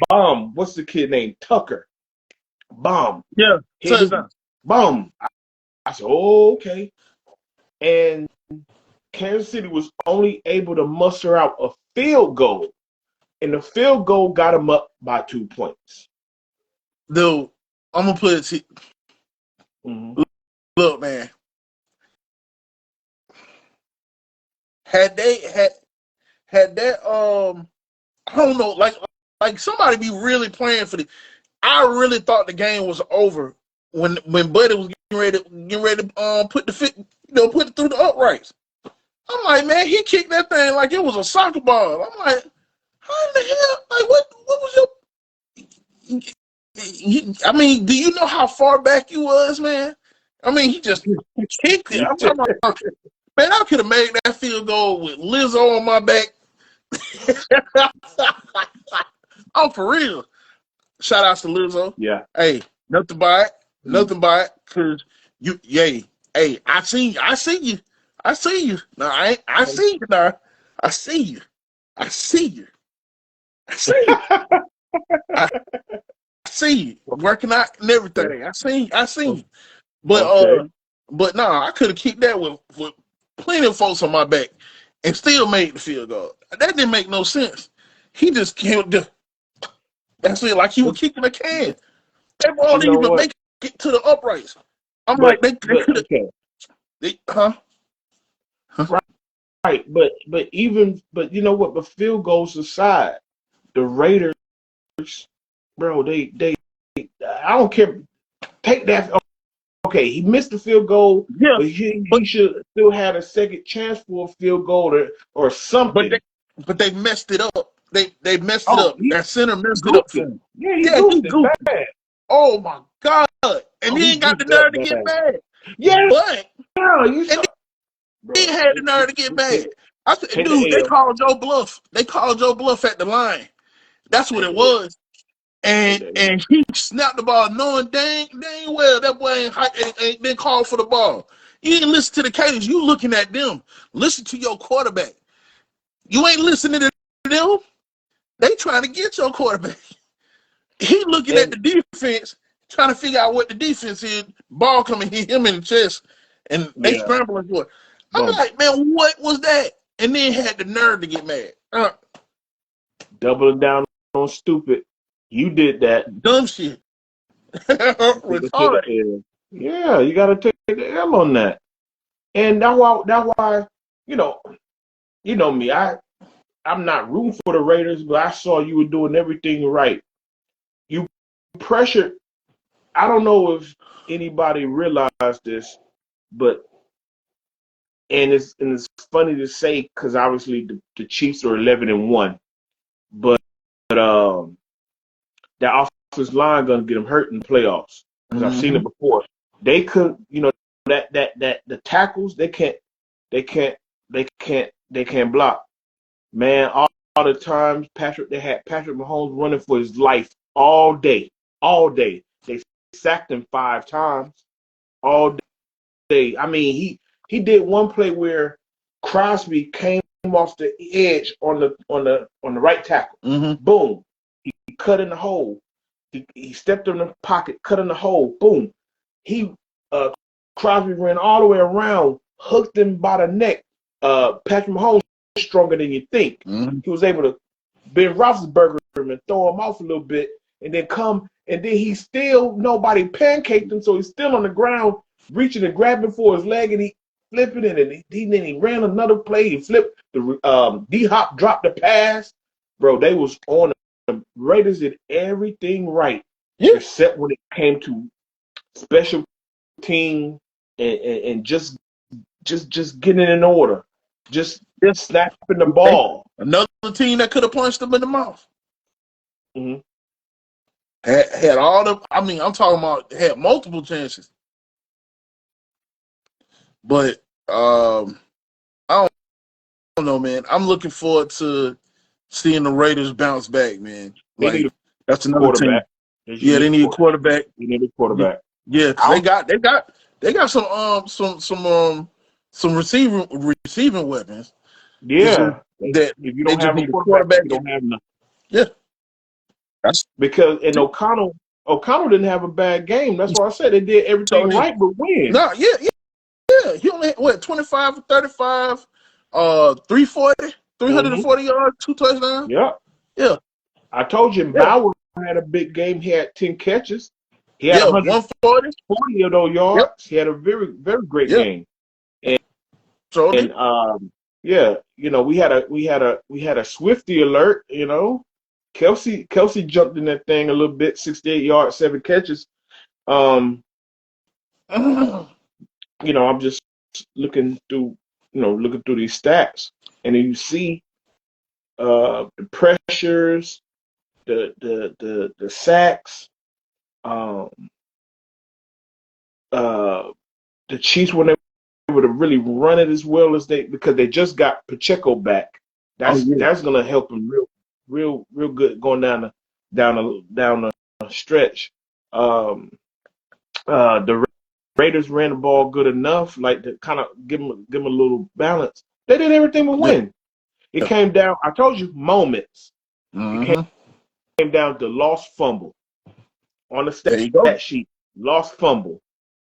Bomb. What's the kid named Tucker? Bomb. yeah. Hit him. Touchdown. Bomb. I said, oh, okay. And Kansas City was only able to muster out a field goal. And the field goal got them up by 2 points. Dude, I'm gonna put it to Mm-hmm. look, man. Had they had that I don't know, like somebody be really playing for the. I really thought the game was over when Buddy was getting ready to put put it through the uprights. I'm like, man, he kicked that thing like it was a soccer ball. I'm like, how in the hell? Like, what was your? I mean, do you know how far back you was, man? I mean, he just kicked it. I'm talking about, man, I could have made that field goal with Lizzo on my back. I'm for real. Shout out to Lizzo. Yeah. Hey, nothing by it. Nothing by it. Cause hey, I see you. I see you. No, I see you now. I see you. I see you. I see you. I see you. Working out and everything. I see you. But no, I could have kicked that with plenty of folks on my back and still made the field goal. That didn't make no sense. He just killed the. That's it, like he was kicking a can. That ball didn't even make it to the uprights. I'm like, they could have. Okay. Huh? Right. But you know what? But field goals aside, the Raiders, bro, they I don't care. Take that. Okay, he missed the field goal, Yeah, but he should still have a second chance for a field goal or something. But they messed it up. They messed it up. That center messed it up for him. Yeah, he goofed bad. Oh my God! And he ain't got the nerve to get mad. Yeah, but he had the nerve to get mad. I said, dude, they called Joe bluff. They called Joe bluff at the line. That's what it was. And he snapped the ball, knowing dang well that boy ain't been called for the ball. You ain't listen to the cadence. You looking at them. Listen to your quarterback. You ain't listening to them. They trying to get your quarterback. He looking at the defense, trying to figure out what the defense is. Ball coming hit him in the chest, and they scrambling for it. I'm like, man, what was that? And then had the nerve to get mad. Doubling down on stupid. You did that. Dumb shit. Retarded. Yeah, you got to take the L on that. And that's why, you know me. I'm not rooting for the Raiders, but I saw you were doing everything right. You pressured. I don't know if anybody realized this, but and it's funny to say because obviously the Chiefs are 11-1, but that offensive line gonna get them hurt in the playoffs because I've seen it before. They couldn't, that the tackles they can't block. Man, all the times they had Patrick Mahomes running for his life all day. They sacked him 5 times all day. I mean, he did one play where Crosby came off the edge on the right tackle. Boom, he cut in the hole. He stepped in the pocket, cut in the hole. Boom, Crosby ran all the way around, hooked him by the neck. Patrick Mahomes stronger than you think. He was able to Ben Roethlisberger him and throw him off a little bit, and then he still nobody pancaked him, so he's still on the ground, reaching and grabbing for his leg, and he flipping it, and then he ran another play. He flipped the D-Hop dropped the pass, bro. They was on the Raiders did everything right, except when it came to special team and just getting it in order. Just snapping the ball. Another team that could have punched them in the mouth. Had all the. I mean, I'm talking about had multiple chances. But I don't know, man. I'm looking forward to seeing the Raiders bounce back, man. Like that's another team. They need a quarterback. You need a quarterback. Yeah, they got some receiving weapons. Yeah, that If you they don't just have a need a quarterback, quarterback. you don't have enough. Yeah, that's Because and O'Connell didn't have a bad game. That's why I said they did so everything did. right but win. No, yeah. He only had, what, 25 for 35, 340, Mm-hmm. 340 yards, 2 touchdowns. Yep. Yeah, I told you yeah, Bauer had a big game. He had 10 catches. He had yeah. 140. 140 of those Yep, yards. He had a very, very great yeah. game. And, So did. and yeah, we had a Swifty alert, Kelsey jumped in that thing a little bit, 68 yards, 7 catches. Um, I'm just looking through, these stats, and then you see the pressures, the sacks, um, uh, the Chiefs were able to really run it as well as because they just got Pacheco back. Oh That's yeah, that's gonna help them real good going down the stretch. Um, the Raiders ran the ball good enough, like to kind of give them a little balance. They did everything but yeah. win. It came down. I told you moments. It Mm-hmm. came down to lost fumble on the There you go. stat sheet. Lost fumble,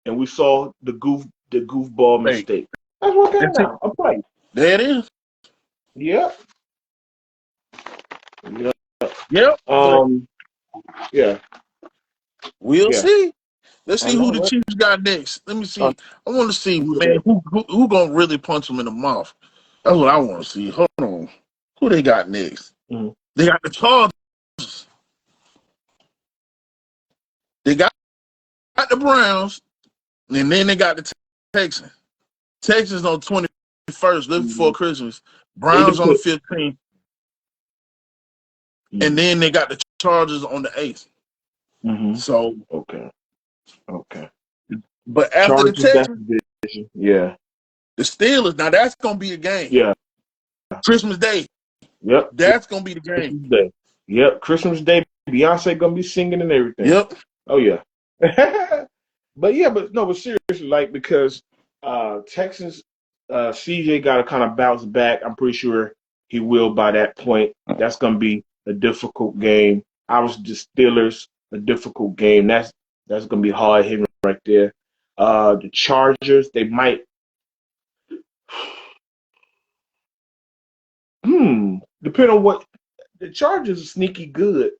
and we saw the goofball Hey, mistake. That's what came that's it. down. A play. There it is. Yep. Yep. Yep. But Um. Yeah. we'll Yeah. see. Let's I see who know, the right? Chiefs got next. Let me Uh, see. I want to see, man, who gonna really punch them in the mouth. That's what I want to see. Hold on. Who they got next? mm-hmm. They got the Chargers. They got the Browns, and then they got the Texans. Texans on 21st, looking before Christmas. They Browns just on the put. 15th, and Mm-hmm. then they got the Chargers on the 8th. Mm-hmm. So, Okay. Okay. but after the Chargers. That's Texans, the division. Yeah. the Steelers. Now that's gonna be a game. Yeah. Christmas Day. Yep. That's gonna be the game. Christmas Day. Yep. Christmas Day. Beyonce gonna be singing and everything. Yep. Oh yeah. But seriously, like because Texans, CJ got to kind of bounce back. I'm pretty sure he will by that point. That's gonna be a difficult game. I was the Steelers, a difficult game. That's gonna be hard hitting right there. The Chargers, they might. Depending on what the Chargers are sneaky good.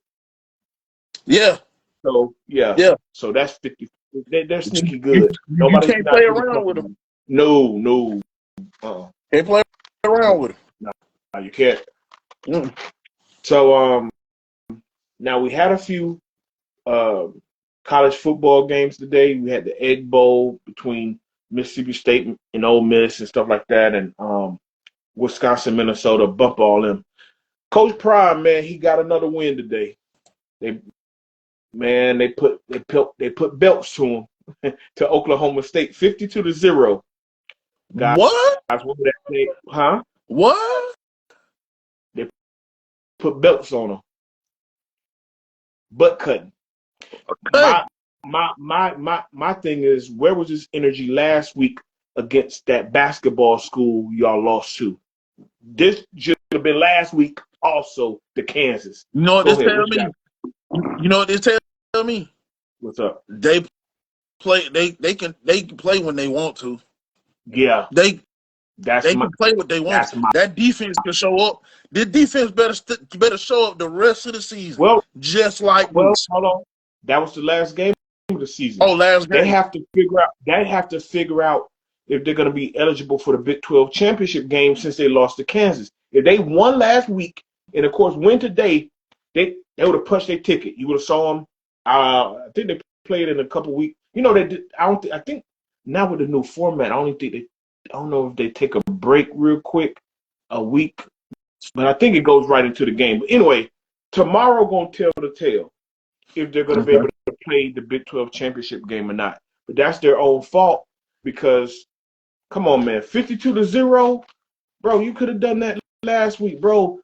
Yeah. So yeah, Yeah. so that's 50. They're But you, sneaky you, good. you Nobody's can't not play gonna around come with from them. them. No. Can't play around with them. No, you can't. Mm. So now we had a few college football games today. We had the Egg Bowl between Mississippi State and Ole Miss and stuff like that, and Wisconsin, Minnesota, bump all them. Coach Prime, man, he got another win today. They put belts to him to Oklahoma State, 52-0. Guys, What? what would that say? Huh? What? They put belts on him. Butt cutting. Hey, My thing is, where was his energy last week against that basketball school y'all lost to? This should have been last week also to Kansas. you know what Go this ahead. tell me? You know what this tell me? What's up? They play. They can play when they want to. Yeah, They that's can play what they want. that's my That defense can show up. The defense better show up the rest of the season, well. just like Well, this. hold on. That was the last game of the season. Oh, last They game. have to figure out. They have to figure out if they're going to be eligible for the Big 12 championship game since they lost to Kansas. If they won last week and of course win today, they would have punched their ticket. You would have saw them. I think they played in a couple weeks. They did. I think now with the new format, I don't know if they take a break real quick, a week, but I think it goes right into the game. But anyway, tomorrow gonna tell the tale if they're going to be Okay. able to play the Big 12 championship game or not. But that's their own fault because, come on, man, 52-0, bro. You could have done that last week, bro.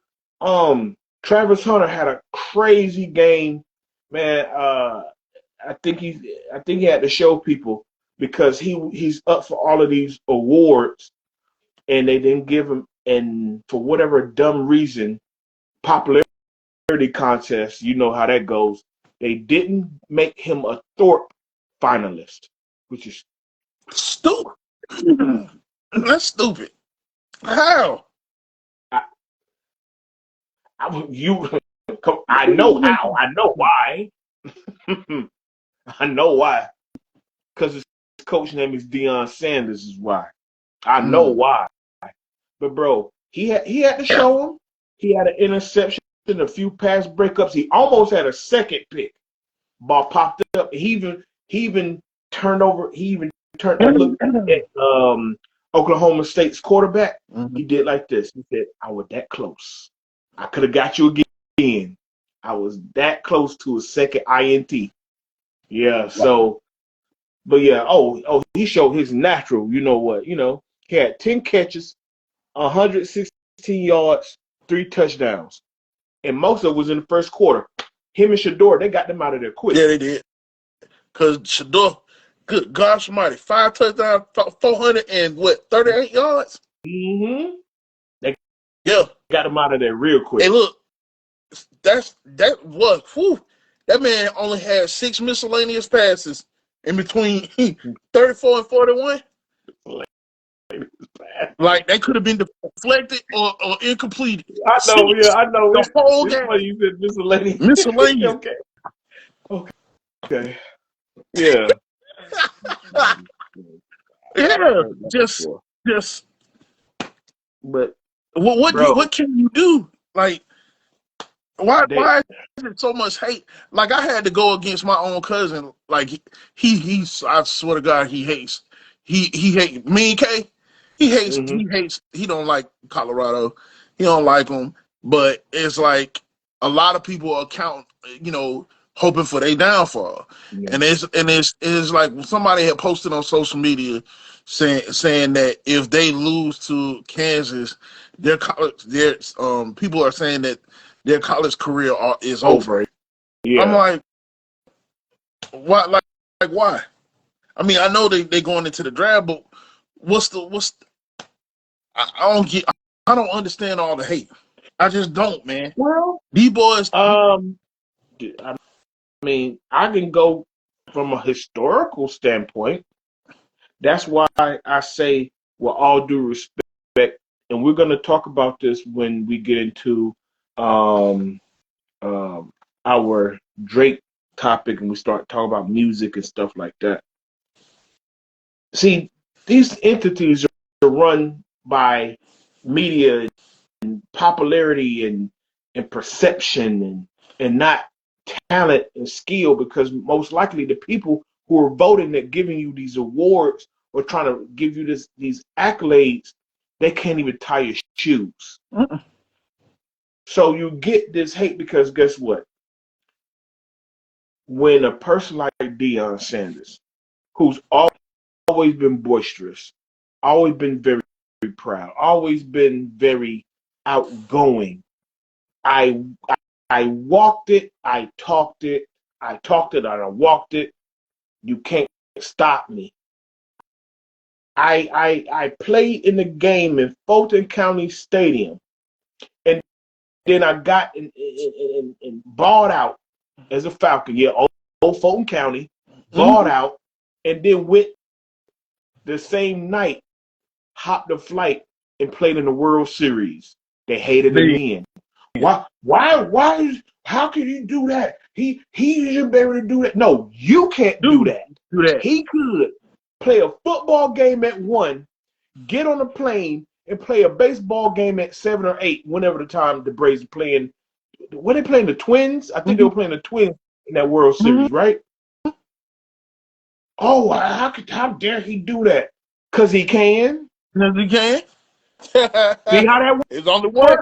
Travis Hunter had a crazy game, man. I think he had to show people because he's up for all of these awards, and they didn't give him and for whatever dumb reason, popularity contest, you know how that goes. They didn't make him a Thorpe finalist, which is Stupid. That's stupid. How? I, you. I know how. I know why. I know why. Because his coach name is Deion Sanders is why. I know why. But bro, he had to show him. He had an interception, a few pass breakups. He almost had a second pick. Ball popped up. He even turned over. He even turned and looked at Oklahoma State's quarterback. He did like this. He said, "I was that close. I could have got you again. I was that close to a second INT." Yeah. So, but yeah. Oh, he showed his natural. You know what? He had 10 catches, 116 yards, 3 touchdowns, and most of it was in the first quarter. Him and Shador, they got them out of there quick. Yeah, they did. Because Shador, good gosh almighty, 5 touchdowns, 438 yards? Mm-hmm. They Yeah. got him out of there real quick. Hey, look, that man only had 6 miscellaneous passes in between 34 and 41. Like, they could have been deflected or incomplete. I know, yeah, I know. The whole it's game. funny you said miscellaneous. Miscellaneous. Okay. Yeah. Yeah, just. But what can you do? Like, why is it so much hate? Like, I had to go against my own cousin. Like, he's I swear to God, he hates me and K. He hates. He don't like Colorado. He don't like them. But it's like a lot of people are hoping for their downfall. Yeah. And it's like somebody had posted on social media saying that if they lose to Kansas, people are saying that their college career is over. Yeah. I'm like, why? Like why? I mean, I know they going into the draft, but I don't understand all the hate. I just don't, man. Well, these boys. I mean, I can go from a historical standpoint. That's why I say, with all due respect, and we're going to talk about this when we get into our Drake topic and we start talking about music and stuff like that. See, these entities are run by media and popularity and perception and not talent and skill, because most likely the people who are voting that giving you these awards or trying to give you these accolades, they can't even tie your shoes. So you get this hate because guess what? When a person like Deion Sanders, who's always been boisterous, always been very, very proud, always been very outgoing, I walked it, I talked it, and I walked it. You can't stop me. I played in the game in Fulton County Stadium, and then I got and balled out as a Falcon. Yeah, old Fulton County, balled out, and then went the same night, hopped a flight and played in the World Series. They hated him then. Why? How can you do that? He should be able to do that. No, you can't do that. He could play a football game at 1, get on a plane and play a baseball game at 7 or 8, whenever the time the Braves are playing. Were they playing the Twins? I think they were playing the Twins in that World Series, right? Oh, how dare he do that? Because he can. Because he can. See how that works? It's only one.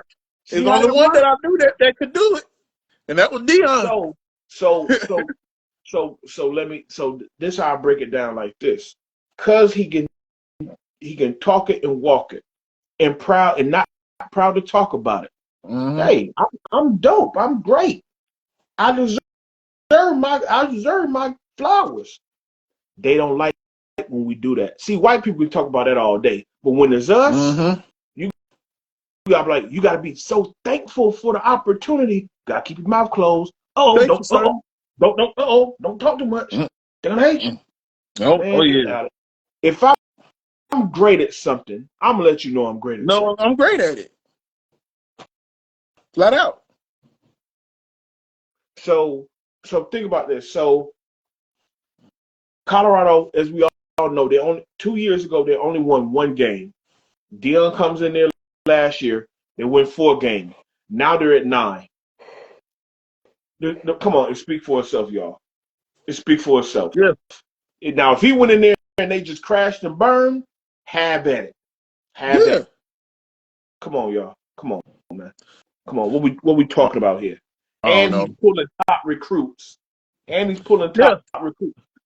It's only one that I knew that could do it, and that was Deion. So this how I break it down like this. Cause he can talk it and walk it, and not proud to talk about it. Hey, I'm dope. I'm great. I deserve my flowers. They don't like when we do that. See, white people can talk about that all day, but when it's us, you gotta be so thankful for the opportunity. Gotta keep your mouth closed. Oh, Thank you, sir. don't talk too much. Mm, Donation. oh Man, get yeah. out of it. If I'm great at something, I'm gonna let you know I'm great at something. No, I'm great at it. Flat out. So think about this. So Colorado, as we all know, they only 2 years ago they only won one game. Dion comes in there last year, they win 4 games. Now they're at 9. Come on, it speaks for itself, y'all. It speaks for itself. Yeah. Now, if he went in there and they just crashed and burned, have at it. Have Yeah. at it. Come on, y'all. Come on, man. Come on. What we talking about here? I don't And he's know. pulling top recruits. Yeah.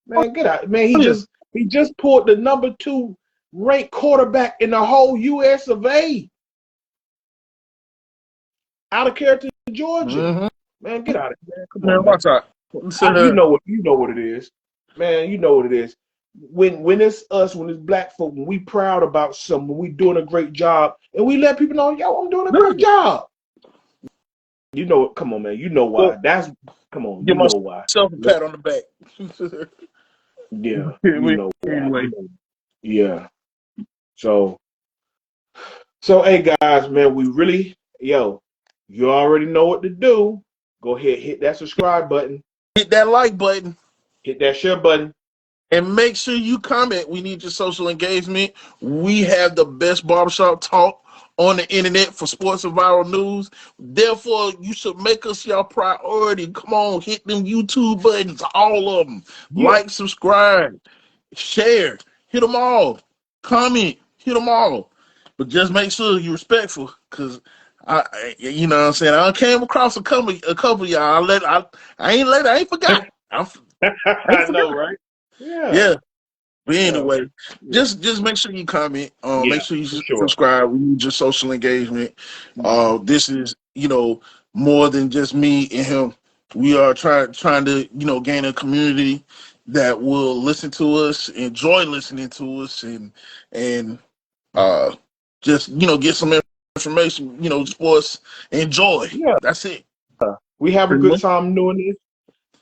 Man, get out. Man, Yeah. he just pulled the number 2 ranked quarterback in the whole US of A. Out of character, Georgia. Mm-hmm. Man, get out of here, man. Come Man, on, man. watch out. You know what it is. Man, you know what it is. When it's us, when it's black folk, when we proud about something, when we doing a great job, and we let people know, yo, I'm doing a great job. You know it. Come on, man. You know why. Come on. You Give know why. myself a pat on the back. Yeah. You know why. Anyway. Yeah. So hey guys, man, you already know what to do. Go ahead, hit that subscribe button, Hit that like button. hit that share button. And make sure you comment. We need your social engagement. We have the best barbershop talk on the internet for sports and viral news. Therefore, you should make us your priority. Come on, hit them YouTube buttons, all of them. Yeah. Like, subscribe, share, hit them all. Comment, hit them all. But just make sure you're respectful, because you know what I'm saying. I came across a couple of y'all. I ain't forgot. I know, right? Yeah. But anyway, Yeah. just make sure you comment. Yeah, Make sure you for sure. subscribe. We need your social engagement. This is more than just me and him. We are trying to gain a community that will listen to us, enjoy listening to us, and just get some information. Sports, enjoy. Yeah. That's it. We have a Pretty good much. time doing this,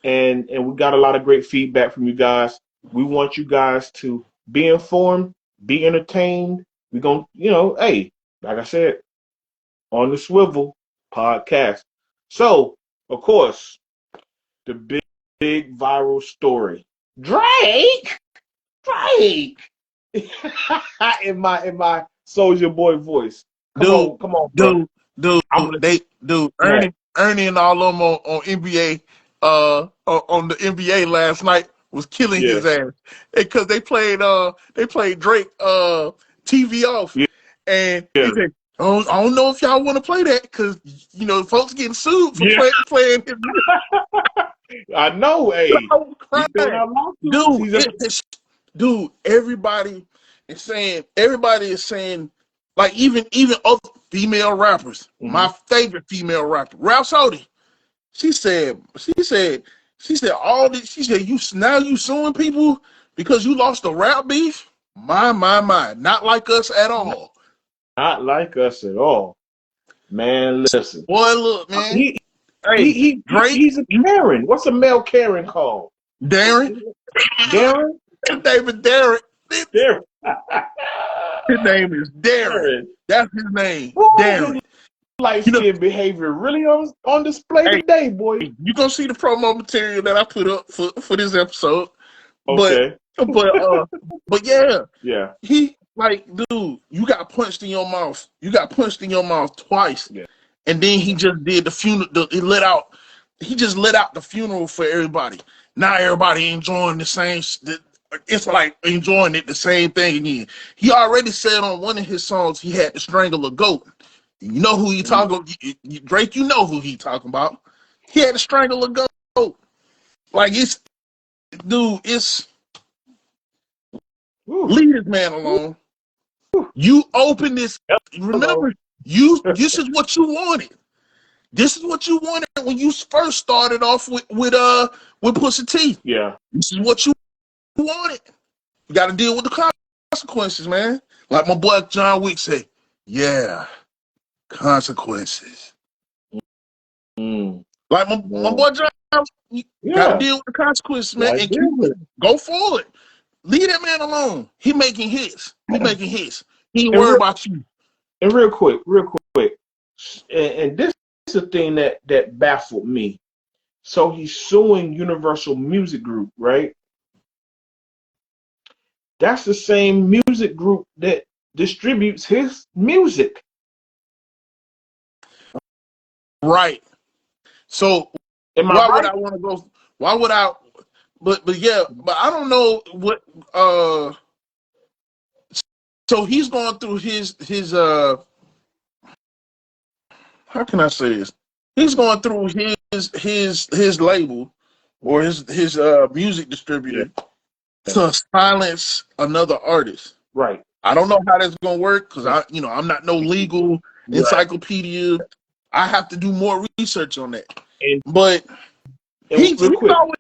and we got a lot of great feedback from you guys. We want you guys to be informed, be entertained. We're gonna, hey, like I said, on the swivel podcast. So, of course, the big viral story. Drake. in my Soldier Boy voice. Come on, bro. Ernie and all of them on NBA, on the NBA last night was killing his ass because they played Drake TV off, Yeah. and he said, I don't know if y'all want to play that because folks getting sued for Yeah. playing his. I know, hey. He's filling out lawsuits. Dude, everybody is saying, like even other female rappers. Mm-hmm. My favorite female rapper, Rhapsody. She said all this. She said you suing people because you lost a rap beef. My, not like us at all. Not like us at all, man. Listen, boy, look, man. He's a Karen. What's a male Karen called? Darren. David Darren. Darren. His name is Darren. That's his name. Darren. Light skin behavior really on display today, boy. You gonna see the promo material that I put up for this episode. Okay. But yeah. Yeah. He dude, you got punched in your mouth. You got punched in your mouth twice. Yeah. And then he just did the funeral. He just let out the funeral for everybody. Now everybody enjoying the same. It's like enjoying it the same thing again. He already said on one of his songs he had to strangle a goat. You know who he talking about? Drake, you know who he talking about. He had to strangle a goat. It's leave this man alone. You open this. Remember, this is what you wanted. This is what you wanted when you first started off with Pusha T. Yeah. This is what you wanted. You got to deal with the consequences, man. Like my boy John Wick said, yeah. consequences. Mm. Like my boy John, you gotta deal with the consequences, man, and go forward. Leave that man alone. He making hits. He ain't worried about you. And real quick, and this is the thing that baffled me. So he's suing Universal Music Group, right? That's the same music group that distributes his music. Right. So why would I want to go? Why would I? But I don't know what. So he's going through his how can I say this? He's going through his label or his music distributor to silence another artist. Right. I don't know how that's gonna work because I'm not no legal encyclopedia. I have to do more research on that. But he's always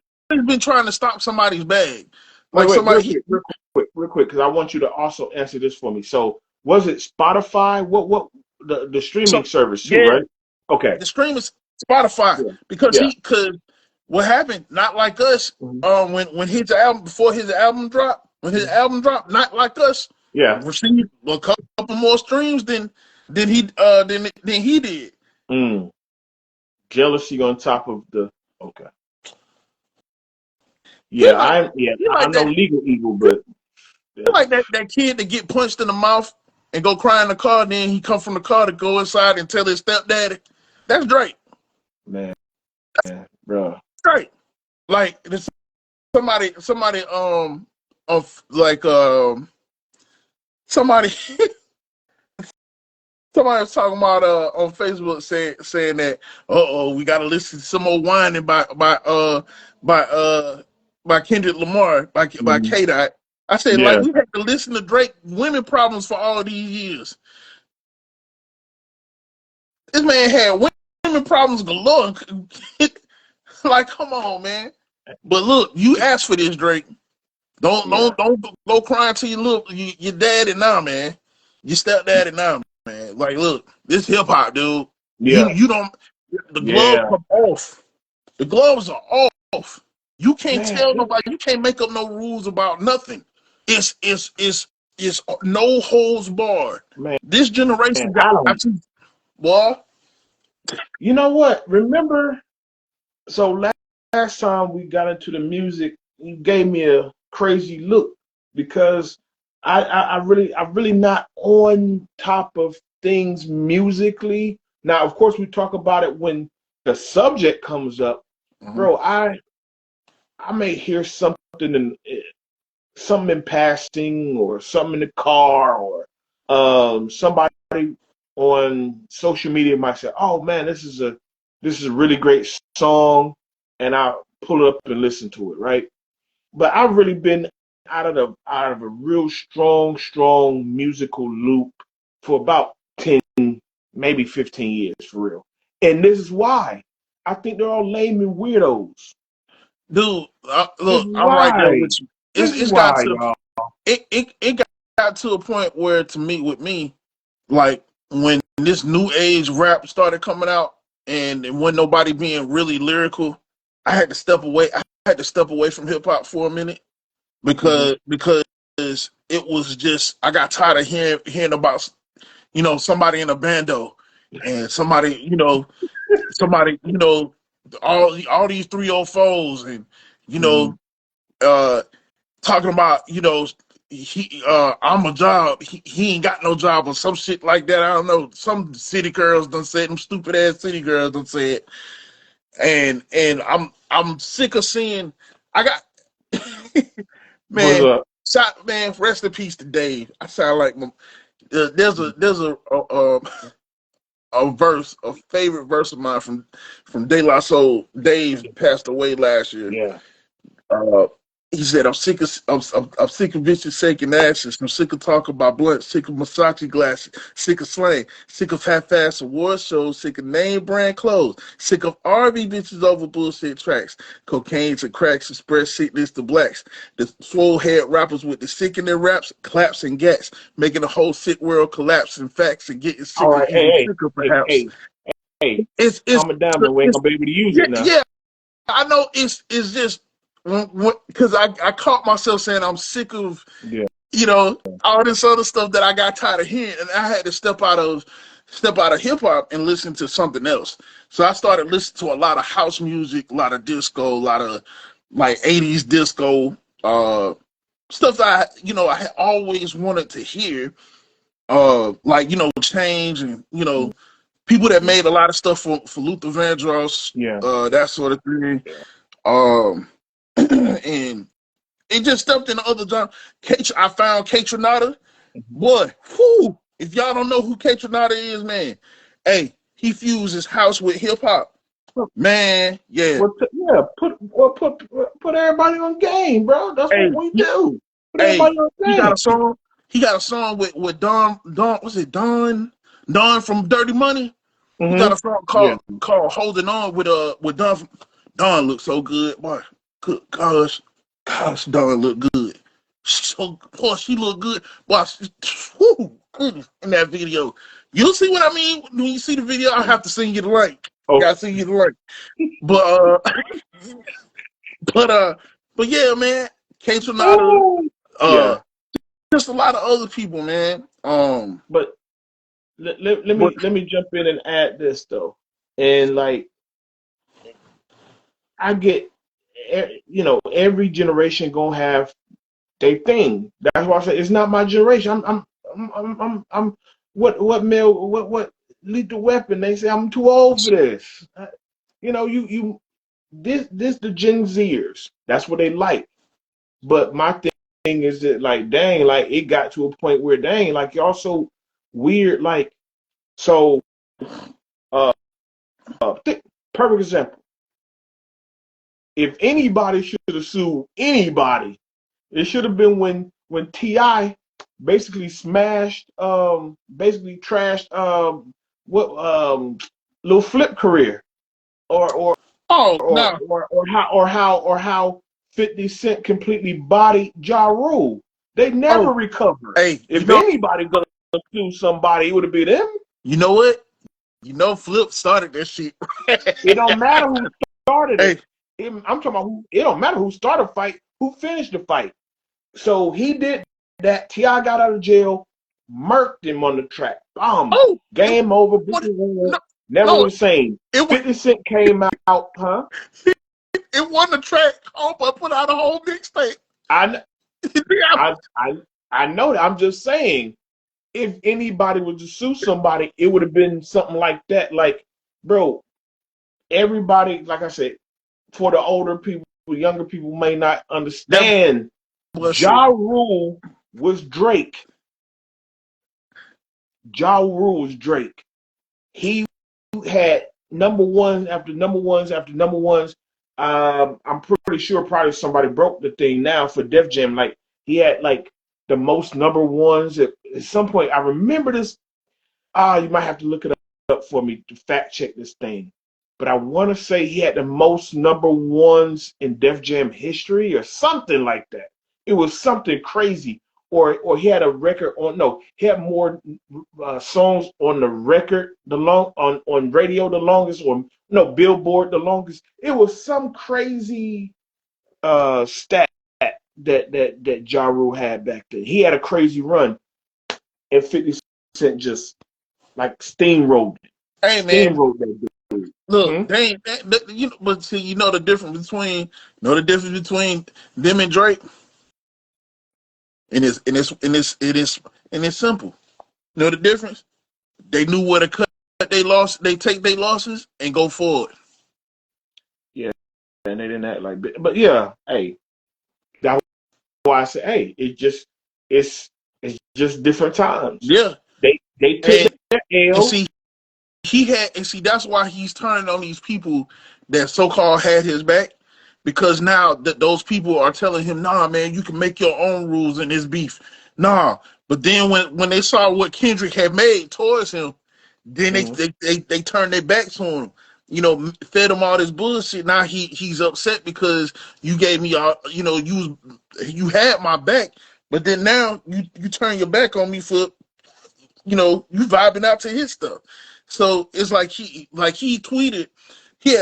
been trying to stop somebody's bag. Like real quick, because I want you to also answer this for me. So was it Spotify? What the streaming service too, right? Okay. The streaming Spotify because what happened? Not Like Us. When his album before his album dropped, Not Like Us. Yeah. Received a couple more streams than he did. Jealousy on top of the I know legal evil, but like that kid that get punched in the mouth and go cry in the car, then he come from the car to go inside and tell his stepdaddy. That's Drake. Man, bro. Drake. Like somebody somebody was talking about on Facebook saying that we gotta listen to some more whining by Kendrick Lamar by K-Dot. I said like we had to listen to Drake women problems for all these years. This man had women problems galore. Like, come on, man. But look, you asked for this, Drake. Don't go crying to your daddy now, man. Your stepdaddy now, man. Like, look, this hip hop, dude. Yeah. You don't. The gloves come off. The gloves are off. You can't tell nobody. You can't make up no rules about nothing. It's no holds barred. Man, this generation got you. Boy, you know what? Remember? So last time we got into the music, you gave me a crazy look because I really not on top of things musically. Now, of course, we talk about it when the subject comes up. Bro, I may hear something in passing or something in the car or somebody on social media might say, "Oh man, this is a really great song," and I'll pull it up and listen to it, right? But I've really been out of a real strong musical loop for about 10, maybe 15 years for real. And this is why. I think they're all lame and weirdos. Dude, look, I'm right there with you. It got to a point where with me, like when this new age rap started coming out and when nobody being really lyrical, I had to step away. I had to step away from hip hop for a minute because it was just I got tired of hearing about somebody in a bando and somebody all these 304s and talking about I'm a job. He ain't got no job or some shit like that. I don't know. Some city girls done said, them stupid ass city girls done said, and I'm sick of seeing. I got man, rest in peace to Dave. I sound like there's a verse, a favorite verse of mine from De La Soul. Dave passed away last year. Yeah. He said, I'm sick of bitches shaking asses. I'm sick of talking about blunts, sick of Versace glasses, sick of slang, sick of half-ass award shows, sick of name brand clothes, sick of R&B bitches over bullshit tracks, cocaine to cracks, express sickness to blacks, the swole head rappers with the sick in their raps, claps and gats, making the whole sick world collapse in facts and getting All sicker, right, even sicker perhaps. hey, calm it down, man. We ain't gonna be able to use Yeah, it now. yeah. I know it's just because I caught myself saying I'm sick of Yeah, all this other stuff that I got tired of hearing, and I had to step out of hip hop and listen to something else. So I started listening to a lot of house music, a lot of disco, a lot of like '80s disco stuff that I had always wanted to hear. Like Change and people that yeah, made a lot of stuff for Luther Vandross, yeah. that sort of thing. Um, and it just stepped in the other genre. I found K Tronada. Boy, whew, if y'all don't know who K Tronada is, man, hey, he fuses house with hip hop. Man, yeah. Put everybody on game, bro. That's what Hey, we do. Put hey, everybody on he got game. a song. He got a song with Don. Was it Don? Don from Dirty Money. He got Mm-hmm. a song Yeah. called Holding On with Don. Don looks so good, boy. Good gosh, Don look good. So, boy, she look good. Boy, whew, goodness, in that video. You'll see what I mean when you see the video. I have to send you the link. Oh, Gotta send you the link. But but yeah, man. K Tronada, yeah. just a lot of other people, man. But let But me jump in and add this though. And like I get, every generation gonna have their thing. That's why I say it's not my generation. I'm what male what lethal weapon? They say I'm too old for this. You this the Gen Zers. That's what they like. But my thing is that like dang, like it got to a point where dang, like y'all so weird. Like so, uh, perfect example. If anybody should have sued anybody, it should have been when Ti basically basically trashed what Lil Flip career, or oh or no, how 50 Cent completely bodied Ja Rule. They never oh recovered. hey, If anybody gonna sue somebody, it would have been them. you know what? Flip started that shit. It don't matter who started Hey, it. I'm talking about who. It don't matter who started the fight, who finished the fight. So he did that. T.I. got out of jail, murked him on the track. Boom. oh, Game over. what? No, Never no, the same. it was 50 Cent came out, huh? it wasn't a track. Oh, but put out a whole mixtape. I, Yeah. I, I, I know that. I'm just saying, if anybody was to sue somebody, it would have been something like that. Like, bro, everybody, like I said, for the older people, younger people may not That understand. bullshit. Ja Rule was Drake. Ja Rule was Drake. He had number ones after number ones after number ones. I'm pretty sure probably somebody broke the thing now for Def Jam. Like he had like the most number ones at some point. I remember this. You might have to look it up for me to fact check this thing. But I want to say he had the most number ones in Def Jam history or something like that. It was something crazy. Or he had a record on no, he had more songs on the record on radio the longest, or no, Billboard the longest. It was some crazy stat that Ja Rule had back then. He had a crazy run, and 50 Cent just like steamrolled it. Hey man, Steamrolled that dude. look, Hmm? they ain't but see, the difference between them and Drake, and it's simple. You know the difference? They knew where to cut they loss. They take their losses and go forward. Yeah, and they didn't act like, but yeah, hey, that's why I say, hey, it's just different times. Yeah, They took and their and L. see that's why he's turning on these people that so called had his back, because now that those people are telling him, nah, man, you can make your own rules in this beef. Nah. But then when they saw what Kendrick had made towards him, then Mhm. they turned their backs on him. You know, fed him all this bullshit. Now he's upset because you gave me all, you know, you had my back, but then now you turn your back on me for, you know, you vibing out to his stuff. So it's like he had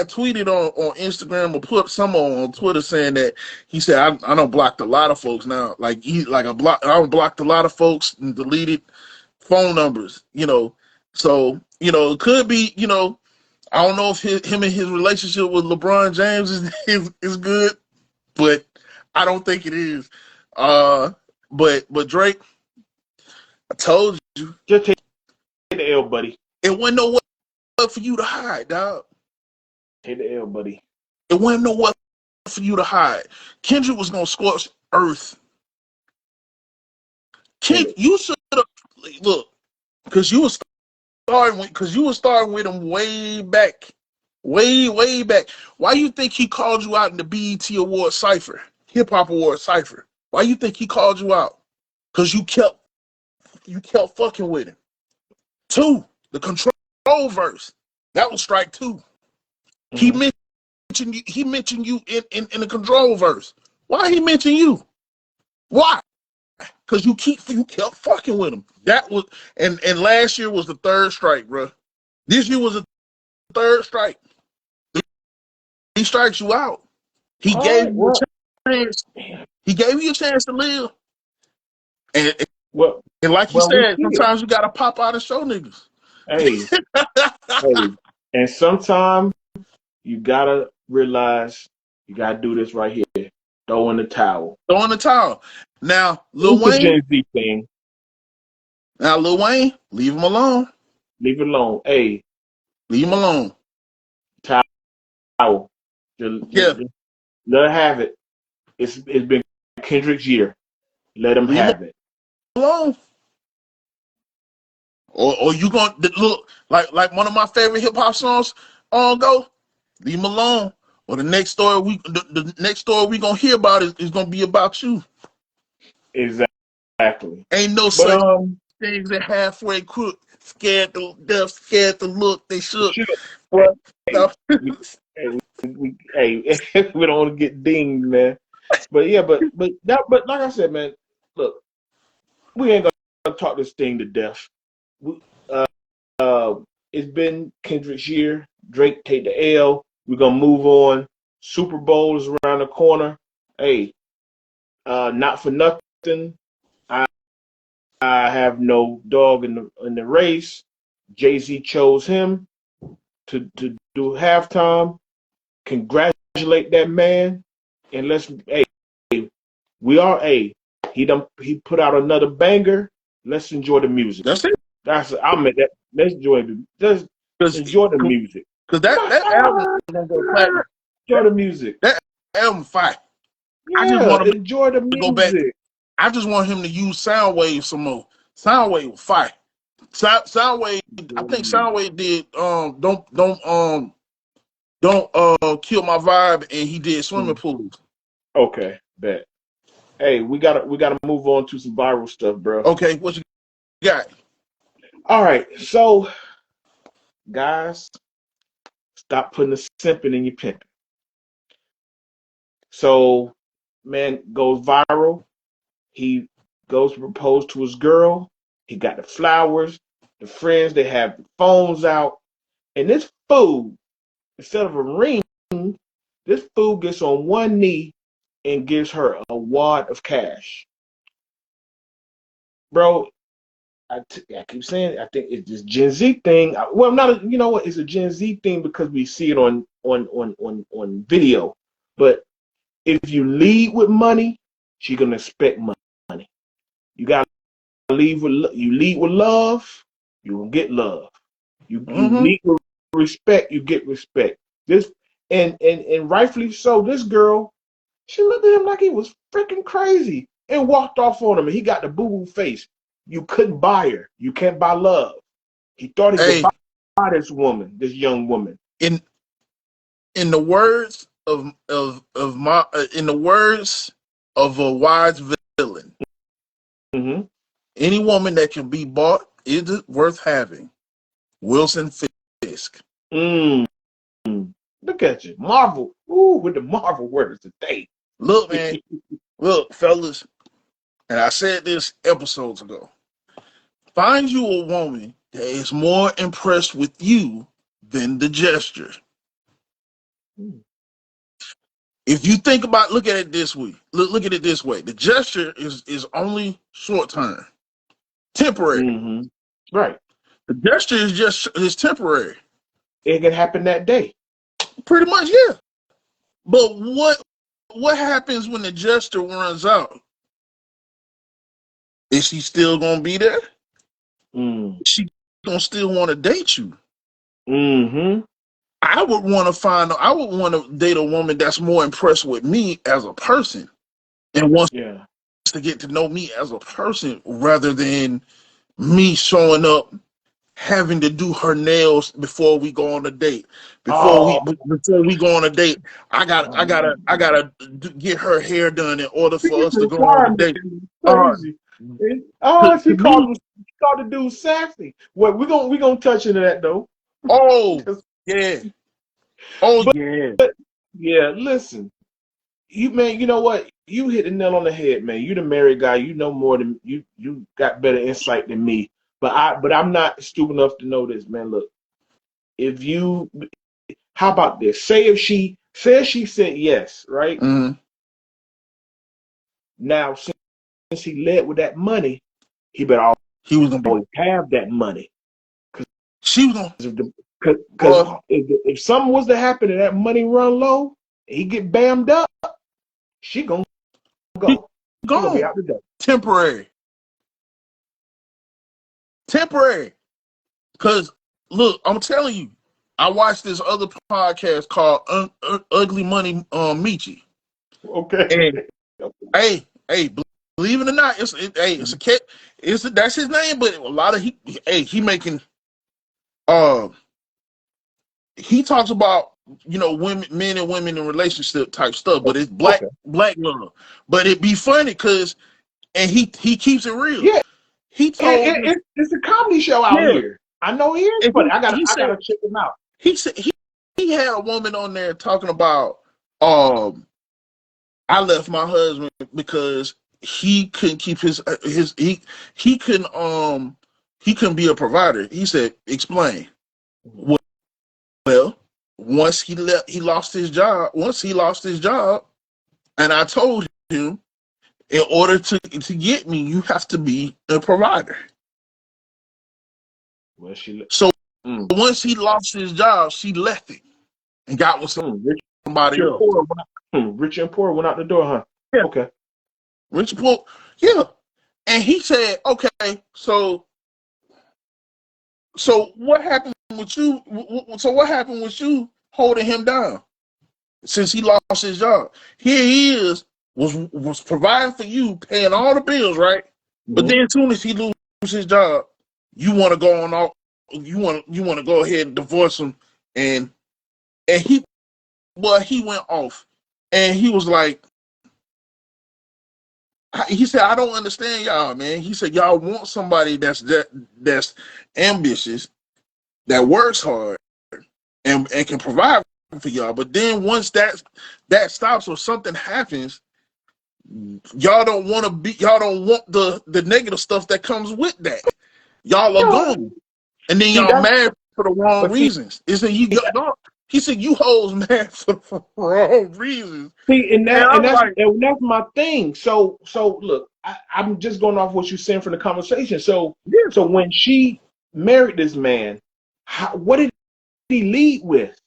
tweeted on Instagram or put some on Twitter saying that he said I don't blocked a lot of folks now. Like I blocked a lot of folks and deleted phone numbers, you know. So, you know, it could be, you know, I don't know if him and his relationship with LeBron James is good, but I don't think it is. But Drake, I told you, Just take the L, buddy. it wasn't nowhere for you to hide, dog. Take the L, buddy. It wasn't nowhere for you to hide. Kendrick was gonna scorch earth. You should have look, because you were starting with him way back. Way back. Why you think he called you out in the BET Award Cypher? Hip Hop Award Cypher. Why you think he called you out? Because you kept fucking with him. 2, the control verse. That was strike 2. Mm-hmm. He mentioned you in the control verse. Why he mention you? Why? Because you kept fucking with him. That was and last year was the 3rd strike, bro. This year was the 3rd strike. He strikes you out. He gave you a chance. He gave you a chance to live. And like you said, sometimes you gotta pop out and show niggas. Hey, and sometimes you gotta realize you gotta do this right here. Throw in the towel. Now, Lil Wayne. Gen Z thing. Now, Lil Wayne, leave him alone. Leave it alone. Hey, leave him alone. Towel. Let her have it. It's been Kendrick's year. Let him have it. Alone. Or you gonna look like one of my favorite hip hop songs on go? Leave him alone. Or the next story the next story we gonna hear about is gonna be about you. Exactly. Ain't no such things that halfway crook, scared to death, scared to look. They shook. Well, we don't want to get dinged, man. But yeah, but like I said, man, look, we ain't gonna talk this thing to death. It's been Kendrick's year. Drake take the L. We're gonna move on. Super Bowl is around the corner. Hey, not for nothing, I have no dog in the race. Jay-Z chose him to do halftime. Congratulate that man, and he put out another banger. Let's enjoy the music. That's it. I'm at that. Let's enjoy the music. Because that album is gonna go platinum. Enjoy the music. That album fire. Yeah, I just want to enjoy the music. Go back. I just want him to use Soundwave some more. Soundwave was fire. Soundwave. I think Soundwave did don't kill my vibe, and he did swimming pools. Okay, bet. Hey, we gotta move on to some viral stuff, bro. Okay, what you got? All right, so guys, stop putting the simping in your pimping. So, man goes viral. He goes to propose to his girl. He got the flowers, the friends. They have the phones out, and this fool, instead of a ring, this fool gets on one knee and gives her a wad of cash. Bro, I keep saying, I think it's this Gen Z thing. Well, not you know what? It's a Gen Z thing because we see it on video. But if you lead with money, she's gonna expect money. You gotta lead with love, you will get love. You lead with respect, you get respect. This and rightfully so. This girl, she looked at him like he was freaking crazy and walked off on him. And he got the boo-boo face. You couldn't buy her. You can't buy love. He thought he could buy this young woman. In the words of my in the words of a wise villain, Mm-hmm. any woman that can be bought is worth having. Wilson Fisk. Mm. Look at you, Marvel. Ooh, with the Marvel words today. Look, man. Look, fellas. And I said this episodes ago. Find you a woman that is more impressed with you than the gesture. If you think about, look at it this way. Look at it this way. The gesture is only short term, temporary. Mm-hmm. Right. The gesture is temporary. It can happen that day. Pretty much, yeah. But what happens when the gesture runs out? Is she still gonna be there? Mm. She gonna still want to date you? Mm-hmm. I would want to date a woman that's more impressed with me as a person and wants to get to know me as a person rather than me showing up having to do her nails before we go on a date. Before we go on a date, I gotta get her hair done in order for us to go on a date. Crazy. She called the dude sassy. Well, we gonna touch into that though. Oh yeah. Oh yeah. Yeah, listen. You know what? You hit the nail on the head, man. You the married guy. You know more than you. You got better insight than me. But I'm not stupid enough to know this, man. Look, how about this? Say if she says she said yes, right? Mm-hmm. Now, since he led with that money, he better always have that money. She was gonna. Because if something was to happen and that money run low, he get bammed up, she gonna go. She gonna be out the door. Temporary. Because look, I'm telling you, I watched this other podcast called Ugly Money Michi. Okay. And, hey, believe it or not, it's a cat. That's his name, but a lot of he making he talks about, you know, men and women in relationship type stuff, but it's black love. But it be funny because he keeps it real. Yeah, he told me it's a comedy show out here. I know he is, but I gotta check him out. He said he had a woman on there talking about I left my husband because he couldn't keep he couldn't be a provider. He said, explain. Well, once he lost his job, and I told him, in order to get me, you have to be a provider. Well, once he lost his job, she left it and got with somebody else. Rich and poor went out the door, huh? Yeah. Okay. Rich and poor, yeah. And he said, okay, so what happened with you? So what happened with you holding him down since he lost his job? Here he was providing for you, paying all the bills, right? Mm-hmm. But then as soon as he loses his job, you want to go on all. You want to go ahead and divorce him, and he went off, and he was like, he said, I don't understand y'all, man. He said, y'all want somebody that's ambitious, that works hard, and can provide for y'all. But then once that stops or something happens, y'all don't want the negative stuff that comes with that. Y'all are gone, and then y'all mad for the wrong reasons. Isn't you? He said you hoes mad for the wrong reasons. See, and that's my thing. So look, I'm just going off what you're saying from the conversation. So when she married this man, what did he lead with?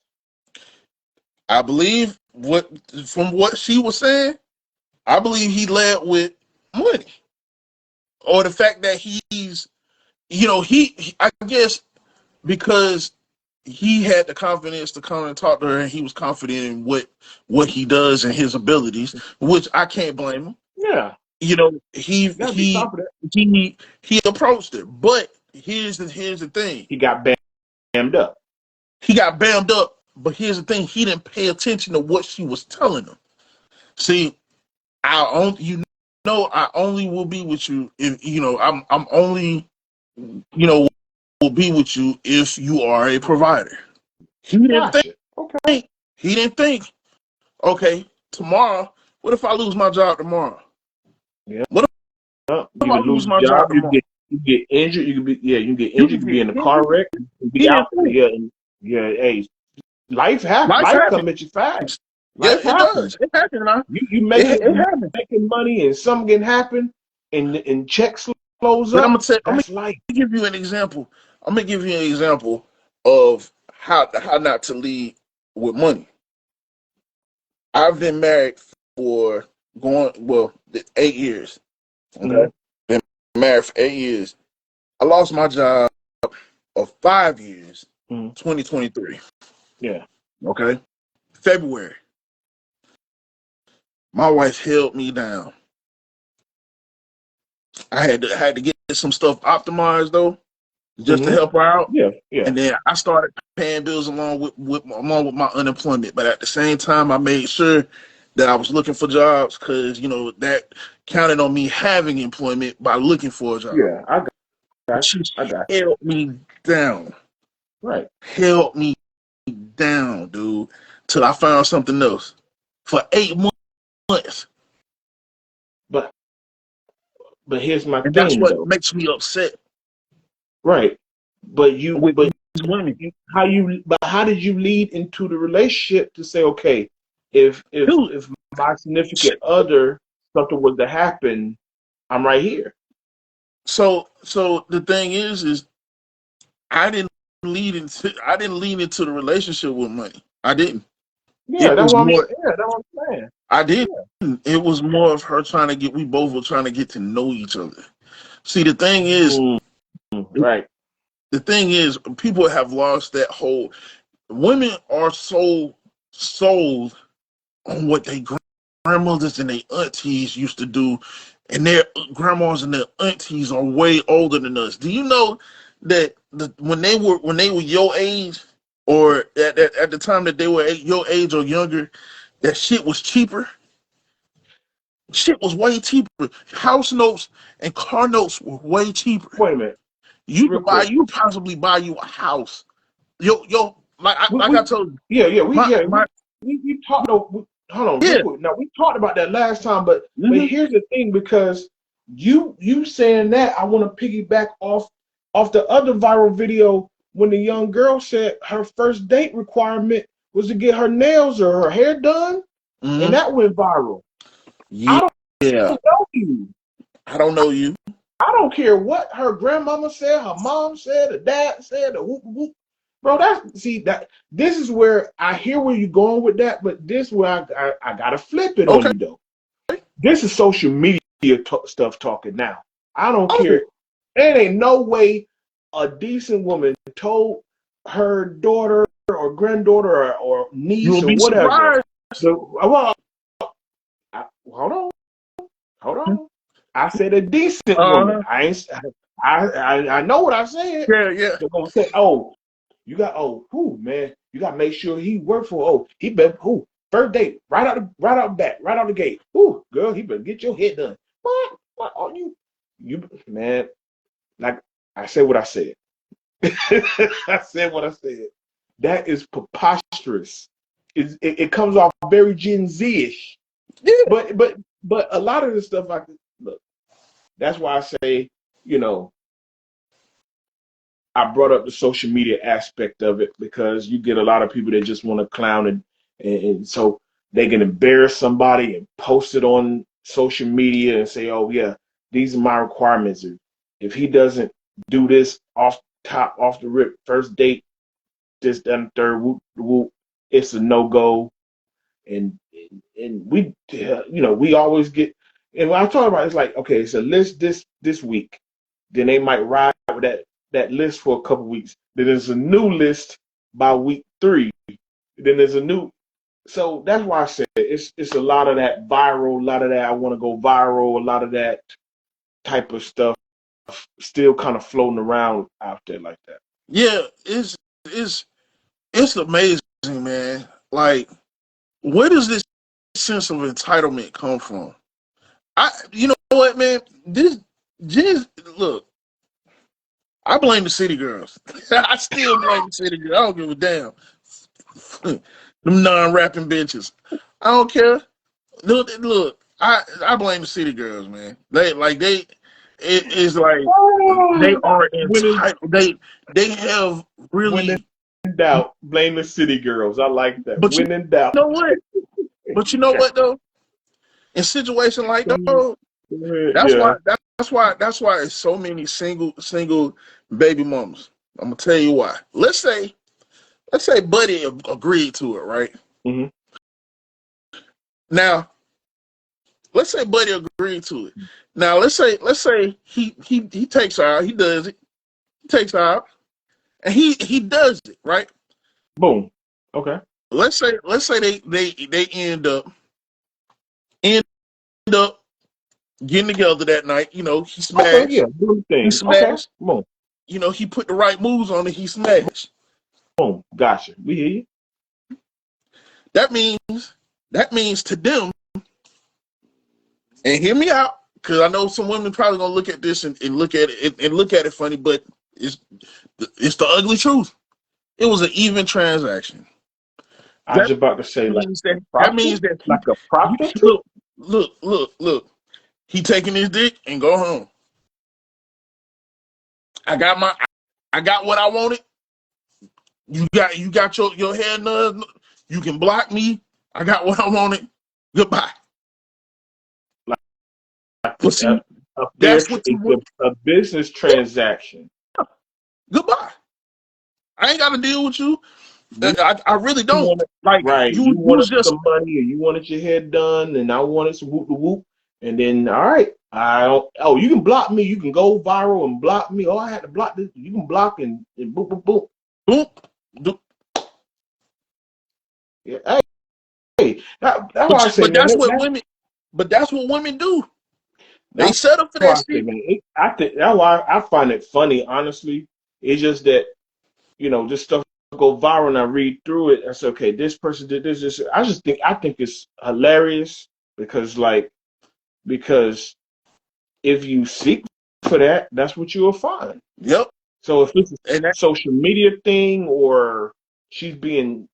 I believe from what she was saying, I believe he led with money, or the fact that he's, you know, I guess because he had the confidence to come and talk to her, and he was confident in what he does and his abilities, which I can't blame him. Yeah, you know, he approached her, but here's the thing: he got bammed up. He got bammed up But here's the thing: he didn't pay attention to what she was telling him. See, I only will be with you if I'm only will be with you if you are a provider. He didn't think. Gotcha. Okay. He didn't think. Okay, tomorrow. What if I lose my job tomorrow? Yeah. What if You I could lose lose my a job. job tomorrow? You get injured. You could be you get You injured. You can could get be in a car injured. wreck. You could He be didn't out. think. Yeah. Yeah. Hey, life happens. Life Life happens. come at you fast. Yeah, Life it happens. does. It happens, man. You It happens. making money and something can happen and checks flows But up. I'm gonna That's life. give you an example. I'm gonna give you an example of how not to lead with money. I've been married for 8 years. Mm-hmm. Okay, been married for 8 years. I lost my job of 5 years, Mm-hmm. 2023. Yeah. Okay, February. My wife held me down. I had to get some stuff optimized though, just to Mm-hmm. help her out. Yeah. Yeah. And then I started paying bills along with my unemployment. But at the same time, I made sure that I was looking for jobs because that counted on me having employment by looking for a job. Yeah. I got She you. I got held me down, you. Right. held me down, dude, till I found something else for 8 months. But here's my And that's thing what though. makes me upset Right. But with these women. how did you lead into the relationship to say, okay, Dude, if my significant other something was to happen, I'm right here. so the thing is I didn't I didn't lean into the relationship with money. I didn't. Yeah, It that's was what I'm more saying. Yeah, that's what I'm saying. I didn't. It was more of her trying to we both were trying to get to know each other. See, Mm, right. the thing is, people have lost that whole. Women are so sold on what they grandmothers and their aunties used to do, and their grandmas and their aunties are way older than us. Do you know that when they were your age, or at the time that they were your age or younger, that shit was cheaper? Shit was way cheaper. House notes and car notes were way cheaper. Wait a minute, real quick. You possibly buy you a house. Like I We told you, yeah, my we talked. Hold on, real yeah. quick. Now we talked about that last time, but Mm-hmm. here's the thing, because you saying that, I want to piggyback off the other viral video when the young girl said her first date requirement was to get her nails or her hair done, and Mm-hmm. that went viral. I Yeah. don't Yeah. know you. I don't know you. I don't care what her grandmama said, her mom said, her dad said, or whoop whoop. Bro, that this is where I hear where you're going with that, but this where I gotta flip it on Okay. you though. This is social media stuff talking now. I don't Oh, care. There ain't no way a decent woman told her daughter or granddaughter or you niece will or be whatever. surprised. So, hold on. Hold on. I said a decent woman. Uh-huh. I ain't. I know what I said. Yeah, yeah. They're gonna say, "Oh, you got who man? You got to make sure he worked for. Oh, he better who first date right out the back, right out the gate. Who girl, he better get your head done. What? What are you man? Like I said what I said. I said what I said. That is preposterous. It comes off very Gen Z-ish. Yeah. But a lot of the stuff I look. That's why I say, you know, I brought up the social media aspect of it, because you get a lot of people that just want to clown and so they can embarrass somebody and post it on social media and say, oh yeah, these are my requirements. If he doesn't do this off the rip, first date, this, that, and third, whoop, whoop, it's a no go. And we, we always get, and when I talk about it, it's like, okay, it's a list this week. Then they might ride with that list for a couple weeks. Then there's a new list by week 3. Then there's a new. So that's why I said it's a lot of that viral, a lot of that I want to go viral, a lot of that type of stuff still kind of floating around out there like that. Yeah, it's amazing man. Like, where does this sense of entitlement come from? You know what, man? Look, I blame the city girls. I still blame the city girls. I don't give a damn. Them non-rapping bitches. I don't care. Look, I blame the city girls, man. It is like they are When entitled. They have when really. in doubt, blame the city girls. I like that. But you When in doubt. know what? But you know what though? In situations like those, that's Yeah. why it's so many single baby mamas. I'm gonna tell you why. Let's say Buddy agreed to it, right? Mm-hmm. Now, let's say Buddy agreed to it. Now, let's say he takes her out. He does it. He takes her out, and he does it, right? Boom. Okay. Let's say they end up getting together that night. You know, he Okay. smashed. Yeah. Do the He thing. Okay. smashed. Boom. You know, he put the right moves on it. He smashed. Boom. Gotcha. We hear you. That means to them, and hear me out, because I know some women probably gonna look at this and look at it funny, but it's the ugly truth. It was an even transaction. I was about to say like That means that like a prostitute. look. He taking his dick and go home. I got what I wanted. You got your hair done. You can block me. I got what I wanted. Goodbye. But see, that's what you want. A business transaction. Goodbye. I ain't got to deal with you. I really You don't. wanted, Like right. you You was wanted just some money or you wanted your hair done and I wanted some whoop the whoop. And then all right, I don't you can block me, you can go viral and block me. Oh, I had to block this. You can block and boop boop boop. boom. Yeah. Hey, that's why I say, But man, that's what women do. They that's set up for why that I say, shit. man. I think that's why I find it funny, honestly. It's just that, this stuff go viral and I read through it. I say, okay, this person did this. I think it's hilarious because if you seek for that, that's what you'll find. Yep. So if it's a And that, social media thing or she's being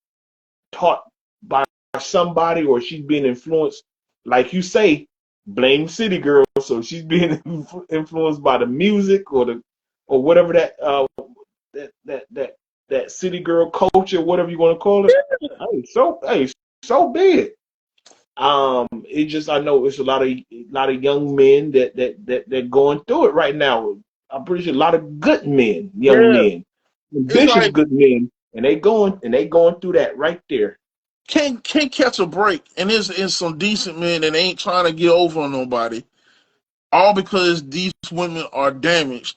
taught by somebody or she's being influenced, like you say, blame City Girl. So she's being influenced by the music or whatever that City Girl culture, whatever you want to call it. So be it. It just I know it's a lot of young men that going through it right now. I'm pretty sure a lot of good men, young yeah. men, It's ambitious like good men, and they going through that right there. can't catch a break, and there's some decent men that ain't trying to get over on nobody, all because these women are damaged,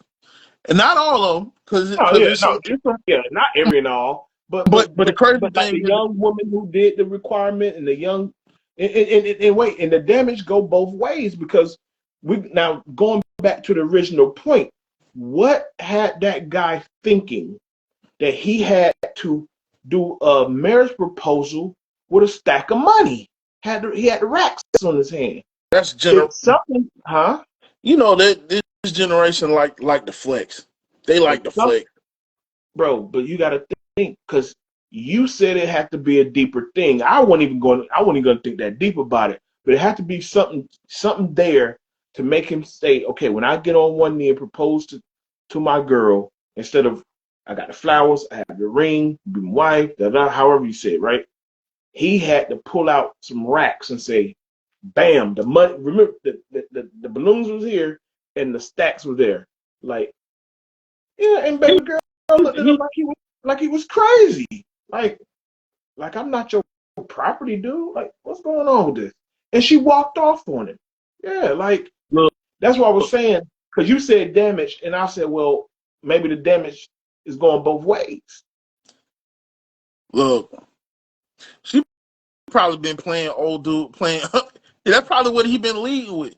and not all of them, Oh because yeah, it's no, some, not every and all, but the crazy like thing the is, young woman who did the requirement and the young and wait, and the damage go both ways because we now going back to the original point, what had that guy thinking that he had to do a marriage proposal with a stack of money? He had the racks on his hand. that's It's something, huh? that this generation like the flex. They like It's the something, flex. bro. But you got to think because you said it had to be a deeper thing. I wasn't even going to think that deep about it. But it had to be something there to make him say, okay, when I get on one knee and propose to my girl, instead of I got the flowers, I have the ring, be my wife, however you say it, right? He had to pull out some racks and say, bam, the money. Remember, the balloons was here and the stacks were there. Like, yeah, and baby girl looked at him He, like he was crazy. Like I'm not your property, dude. Like, what's going on with this? And she walked off on him. Yeah, like look, that's what I was saying. Because you said damage, and I said, well, maybe the damage is going both ways. look. She probably been playing old dude playing. That's probably what he been leading with.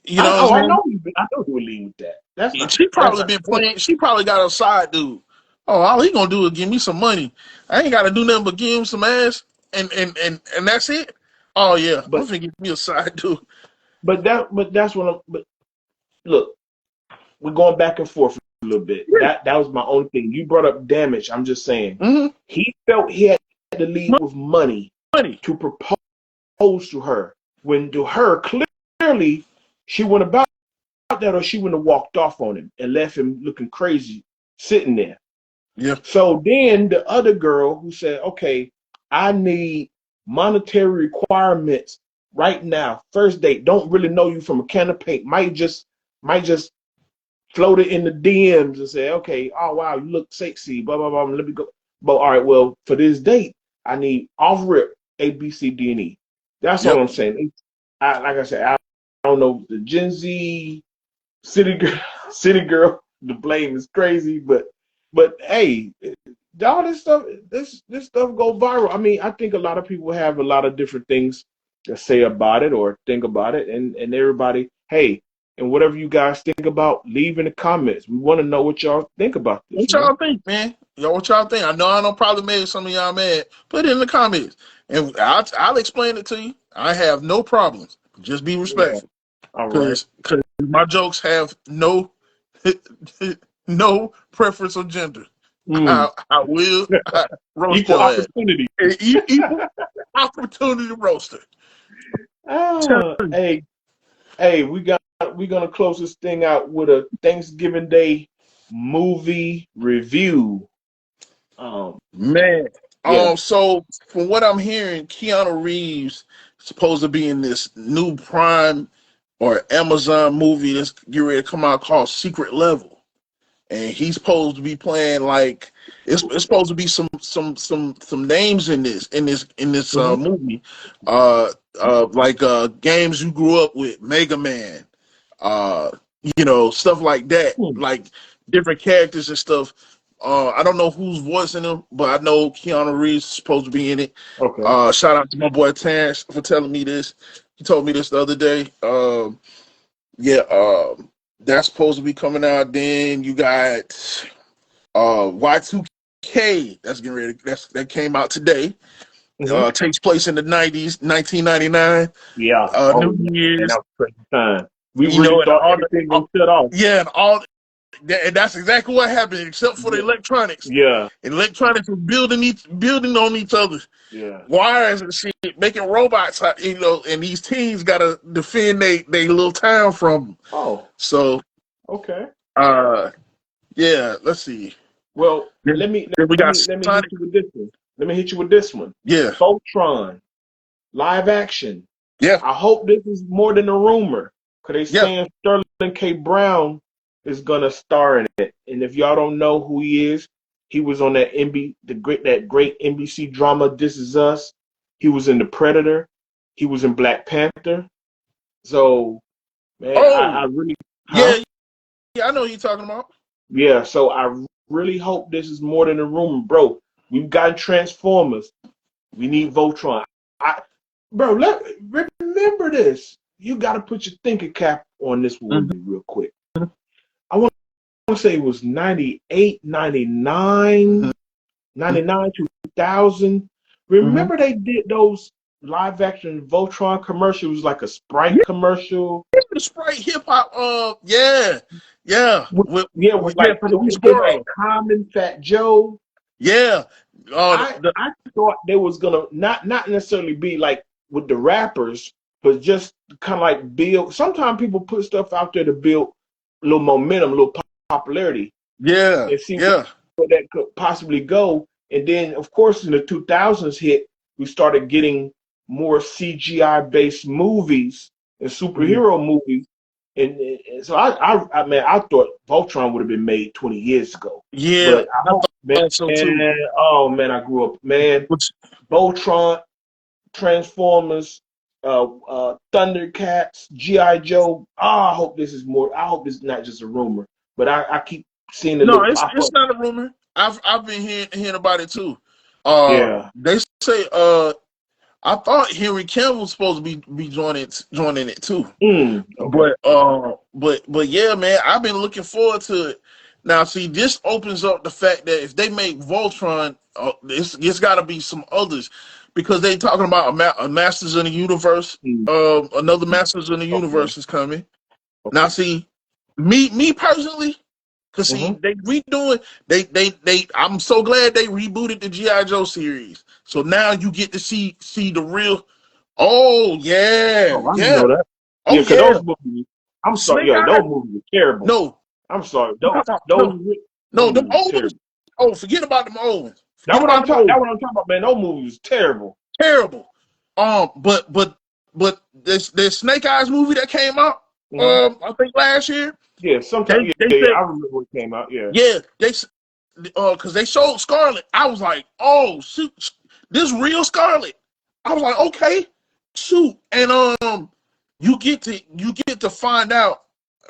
You know what I'm I saying? know you would lean with that. She That's probably not been the point. playing. She probably got a side dude Oh, all he gonna do is give me some money. I ain't gotta do nothing but give him some ass, and that's it. Oh yeah, I'm But finna get me a side dude. that's what I'm. But look, we're going back and forth a little bit. Yeah. That was my only thing. You brought up damage. I'm just saying Mm-hmm. he felt he had to leave with money Money. to propose to her. When to her clearly she went about that, or she wouldn't have walked off on him and left him looking crazy sitting there. Yeah. So then the other girl who said, "Okay, I need monetary requirements right now. First date. Don't really know you from a can of paint. Might just float it in the DMs and say, okay, oh wow, you look sexy, blah blah blah. Let me go. But all right, well, for this date, I need off rip A, B, C, D, and E. That's all Yep. I'm saying. Like I said, I don't know the Gen Z city girl, city girl. The blame is crazy, but hey, all this stuff, this stuff go viral. I mean, I think a lot of people have a lot of different things to say about it or think about it, and everybody, hey, and whatever you guys think about, leave in the comments. We want to know what y'all think about this, What man. y'all think, man? What y'all think? I know I don't probably made some of y'all mad. Put it in the comments, and I'll explain it to you. I have no problems. Just be Yeah. respectful, All right. because my jokes have no no preference of gender. Mm. I will roast Equal your ass. opportunity. Equal opportunity roaster. Hey, hey, we're gonna close this thing out with a Thanksgiving Day movie review. Um, Man. yeah. So from what I'm hearing, Keanu Reeves is supposed to be in this new Prime or Amazon movie that's getting ready to come out called Secret Level, and he's supposed to be playing like it's supposed to be some names in this Hmm. movie, like games you grew up with, Mega Man, uh, stuff like that, like different characters and stuff. I don't know who's voicing them, but I know Keanu Reeves is supposed to be in it. Okay. Shout out to my boy Terrence for telling me this. He told me this the other day. Yeah, that's supposed to be coming out. Then you got Y2K that's getting ready. That came out today. Hmm. Takes place in the 90s, 1999. Yeah. New Oh man, Year's. that was crazy time. We really And thought everything was shut off. yeah, and that's exactly what happened, except for the electronics. Yeah. Electronics were building on each other, Yeah. wires and shit, making robots. And these teens gotta defend they little town from them. Oh. So, Okay. uh, yeah, let's see. Well, Then, let me then we let got me let me hit Sonic. you with this one. Let me hit you with this one. Yeah, Voltron live action. yeah, I hope this is more than a rumor, because they yeah. saying Sterling K. Brown is gonna star in it. And if y'all don't know who he is, he was on that great NBC drama This Is Us. He was in The Predator. He was in Black Panther. So man, I Oh, really, huh? yeah, yeah. I know who you're talking about. Yeah. So I really hope this is more than a rumor, bro. We've got Transformers. We need Voltron. I, bro, remember this. You got to put your thinking cap on this one with Mhm. me real quick. I want to say it was 98, 99, Mhm. 99, 2000. Mhm. Remember they did those live action Voltron commercials, like a Sprite Yeah, commercial? the Sprite hip hop. Yeah, yeah. With, yeah, with Yeah, like, for the new it was like squirrel. Common, Fat Joe. Yeah. I thought they was gonna not necessarily be like with the rappers, but just kind of like build. Sometimes people put stuff out there to build a little momentum, a little popularity, Yeah, and see yeah. where that could possibly go. And then, of course, in the 2000s hit, we started getting more CGI based movies and Mhm. superhero movies. And so I mean, I thought Voltron would have been made 20 years ago, Yeah, but I I hope, man. thought so too. Oh man, I grew up, man. Which, Voltron, Transformers, Thundercats, GI Joe. Oh, I hope this is more. I hope this is not just a rumor, but I keep seeing the no, little it's pop it's up. not a rumor. I've been hearing about it too. Yeah. They say I thought Henry Cavill was supposed to be joining it too. Okay. But yeah, man, I've been looking forward to it. Now, see, this opens up the fact that if they make Voltron, it's got to be some others, because they talking about a Masters in the Universe. Mm. Another Masters in the Okay. Universe is coming. Okay. Now, see, me personally, because see, Mm-hmm. they redoing. They. I'm so glad they rebooted the GI Joe series. So now you get to see the real. Oh yeah, Oh, I didn't yeah. know that. Oh Yeah, because yeah. those movies, I'm sorry, Snake yo, Eyes. those movies are terrible. No, I'm sorry. no, Those no, no. Them movies are old ones. terrible. Oh, forget about them old ones. That's Forget what about them old That's ones. what I'm talking about, man. Those movies are terrible. Terrible. But this Snake Eyes movie that came out, Mm-hmm. I think last year. Yeah, sometimes, They yeah, said, I remember when it came out, yeah. yeah, because they showed Scarlet. I was like, oh shoot, this real Scarlet. I was like, okay, shoot, and you get to find out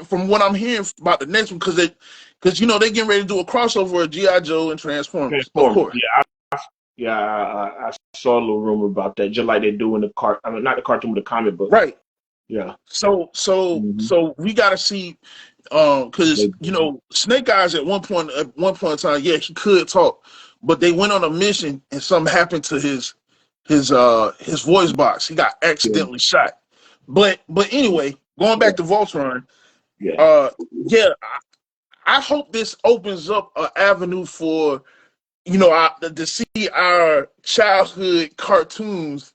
from what I'm hearing about the next one, because you know they getting ready to do a crossover of GI Joe and Transformers, of Transformers, course. yeah, I saw a little rumor about that, just like they do in the I mean, not the cartoon, but the comic book. Right. Yeah. Mm-hmm. So we gotta see, because you know Snake Eyes at one point in time, yeah, he could talk, but they went on a mission and something happened to his voice box. He got Yeah. accidentally shot. But anyway, going back to Voltron, Yeah. yeah, I hope this opens up an avenue for to see our childhood cartoons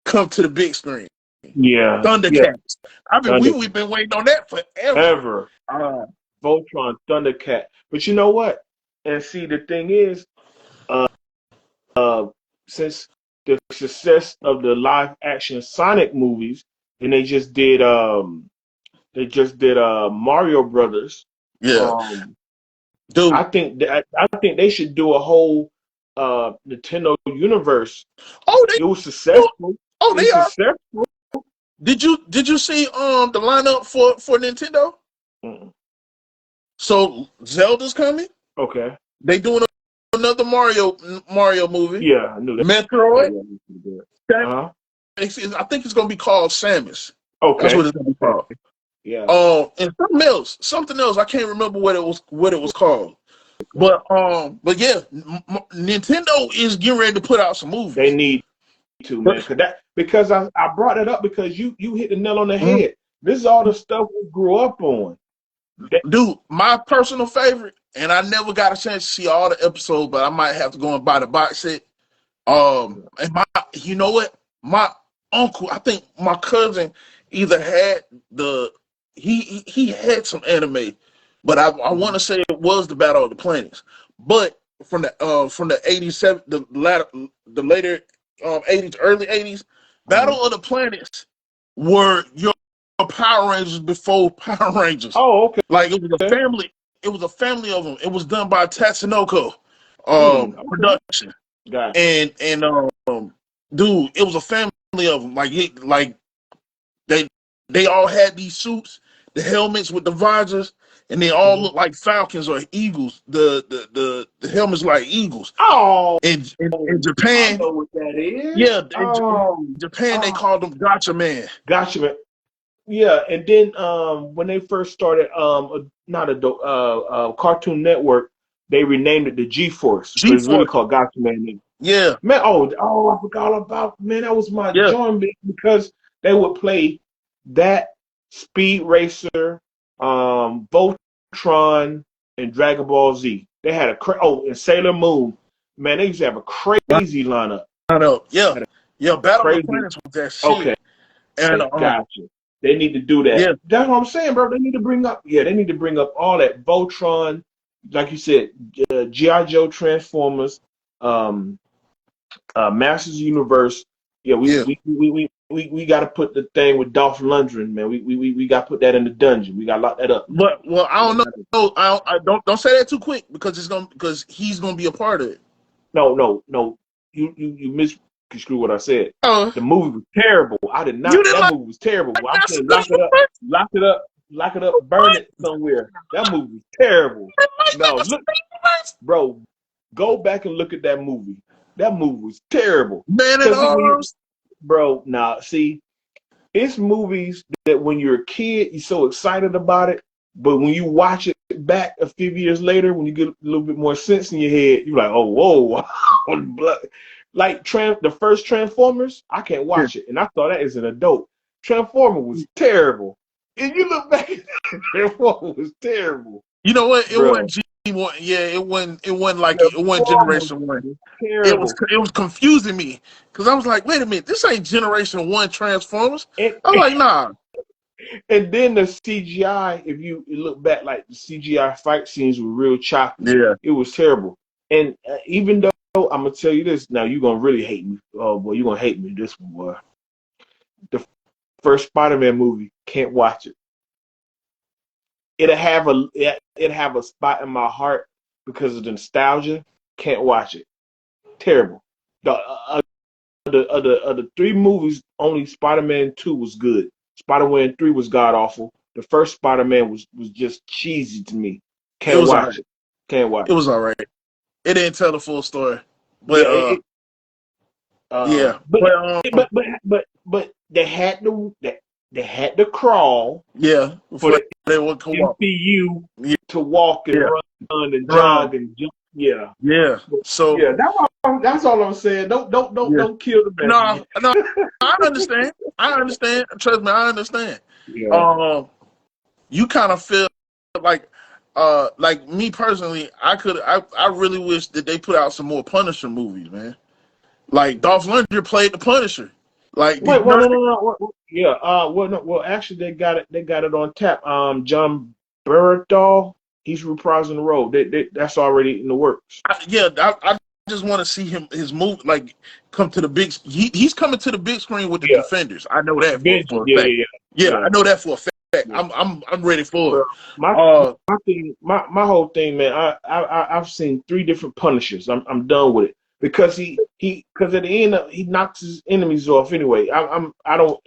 come to the big screen. Yeah. Yeah. Thundercats. I mean, Thunder we've been waiting on that forever. ever. Voltron, Thundercat. But you know what? And see, the thing is, uh, since the success of the live action Sonic movies, and they just did Mario Brothers. Yeah, Um, dude. I think they should do a whole Nintendo universe. Oh, It was successful. It they was are. successful. Did you see the lineup for Nintendo? Mm. So Zelda's coming. Okay. They doing another Mario movie. Yeah, I knew that. Metroid. Uh-huh. I think it's gonna be called Samus. That's Okay. what it's gonna be called. Yeah. And something else. I can't remember what it was called. But yeah, Nintendo is getting ready to put out some movies. They need to, man. Because I brought it up because you hit the nail on the head. This is all the stuff we grew up on. Dude, my personal favorite, and I never got a chance to see all the episodes, but I might have to go and buy the box set. And you know what? My uncle, I think my cousin either had he had some anime, but I want to say it was the Battle of the Planets. But from the 87, the later 80s, early 80s, Battle of the Planets were your Power Rangers before Power Rangers. Oh, okay. Like it was a family. It was a family of them. It was done by Tatsunoko production. Gotcha. And dude, it was a family of them. Like they all had these suits, the helmets with the visors, and they all look like falcons or eagles. The helmets like eagles. Oh, In Japan, I know what that is. yeah, in Japan they called them Gotcha Man. Gotcha, man. Yeah, and then when they first started, not Cartoon Network, they renamed it the G-Force, but it's really called Gotcha Man. Yeah, Man, I forgot all about, man. That was my joint because they would play that Speed Racer, Voltron, and Dragon Ball Z. They had and Sailor Moon. Man, they used to have a crazy lineup. I know. Yeah, Battle of the Planets was that shit. Okay, and gotcha. They need to do that. Yeah. That's what I'm saying, bro. They need to bring up all that Voltron, like you said, G.I. Joe, Transformers, Masters Universe. Yeah, we got to put the thing with Dolph Lundgren, man. We got to put that in the dungeon. We got to lock that up. But I don't know. I don't say that too quick because he's gonna be a part of it. No. You misconstrued what I said. The movie was terrible. I did not. That movie was terrible. I'm saying lock it up, burn it somewhere. That movie was terrible. No, look, bro, go back and look at that movie. That movie was terrible. Man at Arms. Bro, see, it's movies that when you're a kid, you're so excited about it, but when you watch it back a few years later, when you get a little bit more sense in your head, you're like, oh, whoa. Like the first Transformers, I can't Yeah. watch it. And I thought that as an adult. Transformer was terrible. And you look back at Transformer was terrible. You know what? It Bro, wasn't G1. Yeah, it wasn't like it wasn't Transformers Generation One. was terrible. It was confusing me because I was like, wait a minute, this ain't Generation One Transformers. And, I'm like, nah. and then the CGI, if you look back, like the CGI fight scenes were real choppy. Yeah. It was terrible. And even though I'm gonna tell you this, now you're gonna really hate me. Oh boy, you're gonna hate me this one, boy. The first Spider-Man movie, can't watch it. It'll have a spot in my heart because of the nostalgia. Can't watch it. Terrible. The three movies, only Spider-Man 2 was good. Spider-Man 3 was god awful. The first Spider-Man was just cheesy to me. It Can't was all watch right. it. Can't watch It was all right. It didn't tell the full story. it. But yeah. But they had to crawl Yeah. for Before the they would come up. MCU Yeah. to walk and Yeah. run and Run. jog and jump. Yeah. Yeah. So Yeah, that's all I'm saying. Don't kill the no, message. I understand. I understand. Trust me, I understand. Yeah. You kind of feel like me personally, I really wish that they put out some more Punisher movies, man. Like Dolph Lundgren played the Punisher. Like Wait, well, no. Yeah. Well, no. Well, actually, they got it. They got it on tap. John Bernthal, he's reprising the role. That's already in the works. I just want to see his movie like come to the big. He's coming to the big screen with the Yeah. Defenders. I know that for a Yeah, fact. yeah, Yeah, yeah. I know that for a fact. Yeah. I'm ready for Well, it. my thing, my whole thing, man. I've seen three different Punishers. I'm done with it because because at the end he knocks his enemies off anyway. I don't.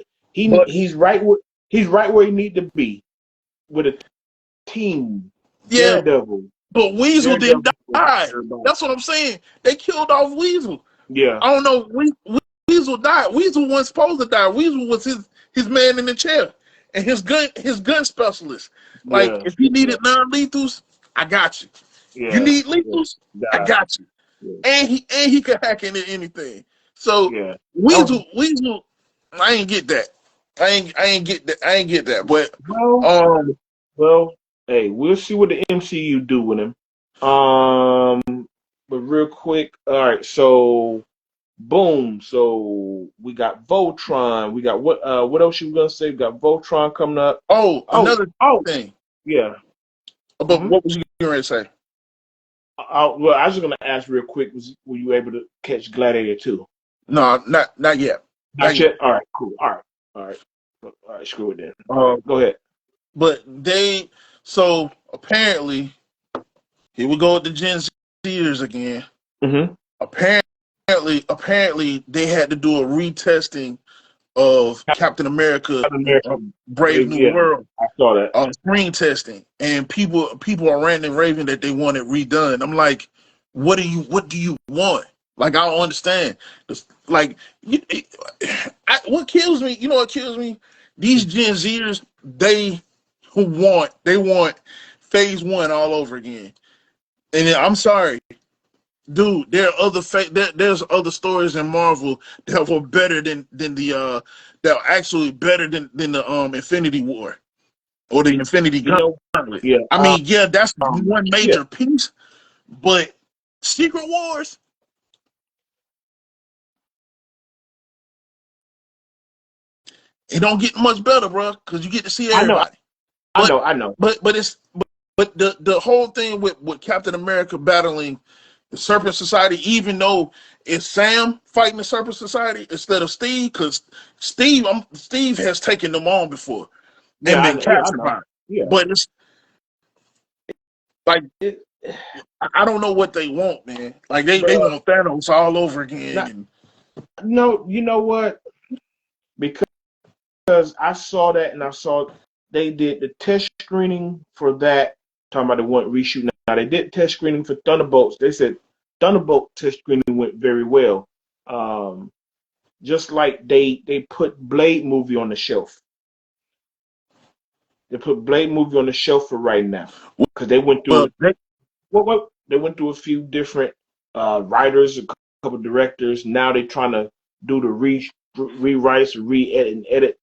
But He's right where he need to be with a team. yeah, Daredevil. but Weasel didn't die. Everybody. That's what I'm saying. They killed off Weasel. Yeah. I don't know. Weasel died. Weasel wasn't supposed to die. Weasel was his man in the chair and his gun specialist. Like Yeah. if he needed non-lethals, I got you. Yeah. You need lethals, Yeah. I got you. Yeah. And he could hack into anything. So Yeah. Weasel, I ain't get that. I ain't get that. But Well, hey, we'll see what the MCU do with him. But real quick, all right. So, boom. So we got Voltron. We got what else you gonna say? We got Voltron coming up. another thing. Yeah. But what was you going to say? Well, I was just gonna ask real quick. Were you able to catch Gladiator 2? No, not yet. Not yet. All right. Cool. All right. Screw it then. Go ahead. But so apparently, here we go with the Gen Zers again. Mm-hmm. Apparently, they had to do a retesting of Captain America, Brave New World. I saw that. Screen testing, and people are ranting and raving that they want it redone. I'm like, what do you want? Like, I don't understand. Like, what kills me? You know what kills me? These Gen Zers, they want Phase 1 all over again. And I'm sorry, dude. There's other stories in Marvel that were better than that are actually better than the Infinity War or the Infinity Gauntlet. Yeah. I mean, that's one major piece, but Secret Wars. It don't get much better, bro, because you get to see everybody. I know. But the whole thing with Captain America battling the Serpent Society, even though it's Sam fighting the Serpent Society instead of Steve, because Steve has taken them on before and been captured by. Yeah. But it's like I don't know what they want, man. Like they want Thanos all over again. No, you know what? Because I saw that and I saw they did the test screening for that. Talking about they want reshoot. Now they did test screening for Thunderbolts. They said Thunderbolt test screening went very well. Just like they put Blade movie on the shelf. They put Blade movie on the shelf for right now because they went through Well, it. They went through a few different writers, a couple directors. Now they're trying to do the rewrites, re-edit, and edit.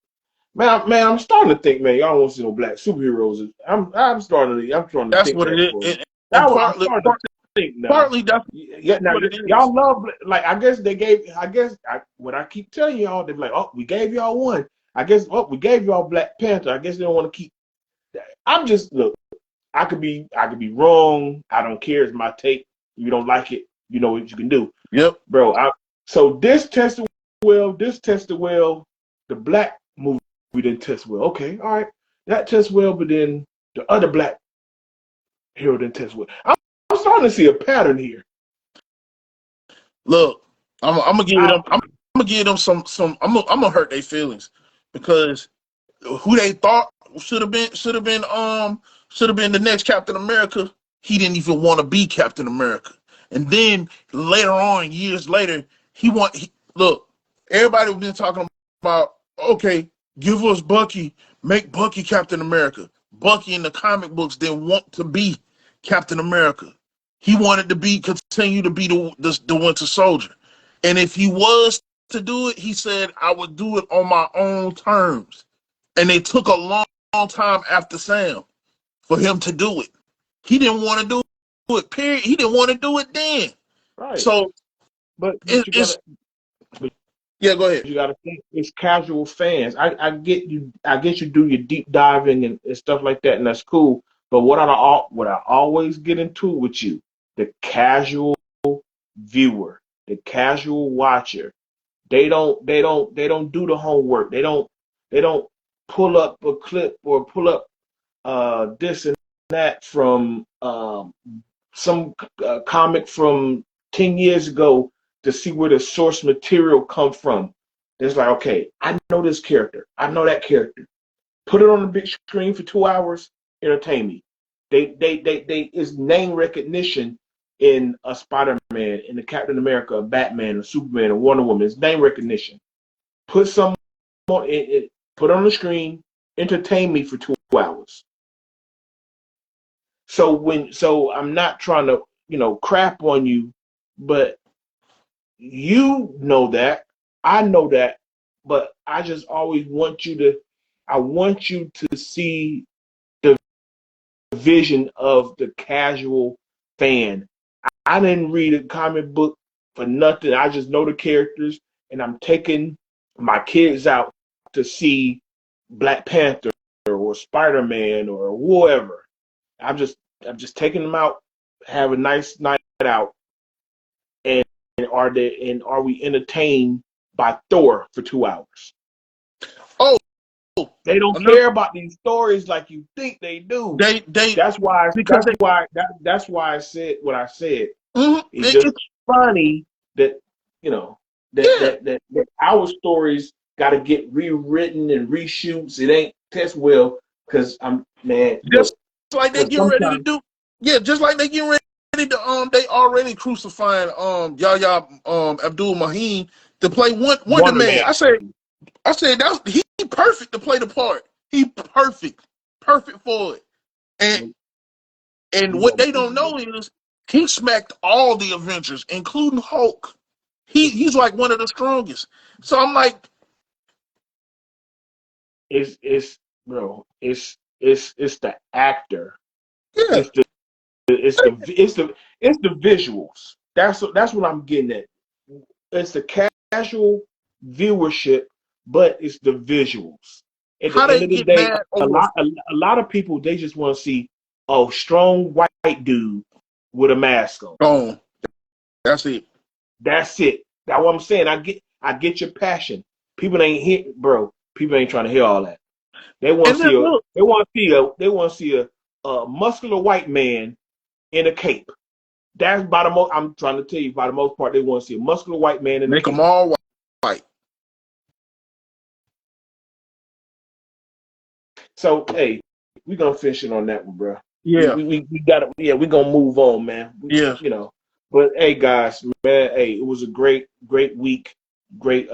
Man, I'm starting to think, man, y'all don't want to see no black superheroes. I'm starting to that's think what it that is, for you. and I'm partly, starting to think now. partly that's Yeah, now what it is. y'all love like I guess they gave. What I keep telling y'all, they're like, oh, we gave y'all one. I guess we gave y'all Black Panther. I guess they don't want to keep. I'm just look. I could be wrong. I don't care. It's my take. You don't like it. You know what you can do, Yep. bro. So this tested well. This tested well. The black movie didn't test well. Okay, all right, that tests well, but then the other black hero didn't test well. I'm starting to see a pattern here. Look, I'm gonna give I, them. I'm gonna give them some. I'm gonna hurt their feelings because who they thought should have been the next Captain America. He didn't even want to be Captain America. And then later on, years later, look. Everybody was been talking about, okay, give us Bucky, make Bucky Captain America. Bucky in the comic books didn't want to be Captain America. He wanted to continue to be the Winter Soldier. And if he was to do it, he said, I would do it on my own terms. And it took a long time after Sam for him to do it. He didn't want to do it, period. He didn't want to do it then. right, So but it, you it's, gotta. But yeah, go ahead. you got to think it's casual fans. I get you. I get you do your deep diving and stuff like that, and that's cool. But what I always get into with you, the casual viewer, the casual watcher, they don't do the homework. They don't pull up a clip or pull up this and that from some comic from 10 years ago to see where the source material come from. It's like, okay, I know this character. I know that character. Put it on the big screen for 2 hours, entertain me. They is name recognition in a Spider-Man, in the Captain America, a Batman, a Superman, a Wonder Woman. It's name recognition. Put some on it, put it on the screen, entertain me for 2 hours. So I'm not trying to, crap on you, but you know that. I know that, but I just always I want you to see the vision of the casual fan. I didn't read a comic book for nothing. I just know the characters, and I'm taking my kids out to see Black Panther or Spider-Man or whoever. I'm just taking them out, have a nice night out, and are we entertained by Thor for 2 hours? Oh, They don't another, care about these stories like you think they do. they That's why because they that's why I said what I said. mhm, It's just funny that yeah, that our stories got to get rewritten and reshoots. It ain't test well because I'm man. just Look, like they because getting ready to sometimes do. Yeah, just like they getting ready to they already crucifying Yahya Abdul Maheen to play Wonder Wonder Man. Man. I said he perfect to play the part. He perfect for it. And You what gonna they don't know is he smacked all the Avengers, including Hulk. He's like one of the strongest. So I'm like, it's bro. It's the actor. yeah, It's the it's the it's the it's the visuals. That's what I'm getting at. It's the casual viewership, but it's the visuals. At how the end they of the get day, mad a over lot a lot of people they just want to see a strong white dude with a mask on. phone. That's it. That's it. That's what I'm saying. I get your passion. People ain't here, bro. People ain't trying to hear all that. They want And to then see a look, they want to see a muscular white man in a cape. That's by the most. I'm trying to tell you, by the most part, they want to see a muscular white man in a make them cape. all white. So hey, we gonna finish it on that one, bro. We Yeah, we we got to yeah. We gonna move on, man. yeah. But hey, guys, man, hey, it was a great week. Great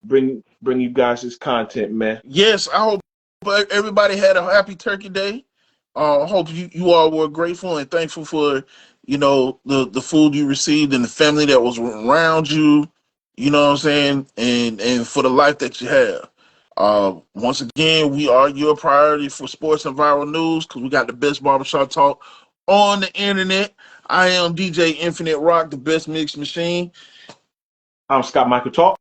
bring you guys this content, man. Yes, I hope everybody had a happy Turkey Day. I hope you all were grateful and thankful for, the food you received and the family that was around you. You know what I'm saying, and for the life that you have. Once again, we are your priority for sports and viral news because we got the best barbershop talk on the internet. I am DJ Infinite Rock, the best mix machine. I'm Scott Michael Talk.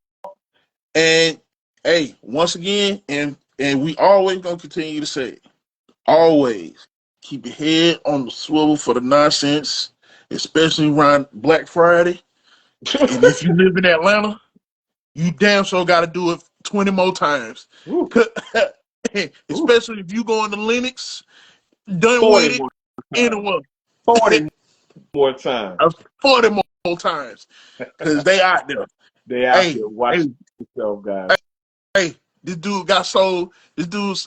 And hey, once again, and we always gonna continue to say, always keep your head on the swivel for the nonsense, especially around Black Friday. And if you live in Atlanta, you damn sure got to do it 20 more times. Especially if you go into Linux, done with it, anyone. 40 more times. 40 more times. Because they out there. They out there. Watch yourself, guys. Hey, this dude got sold. This dude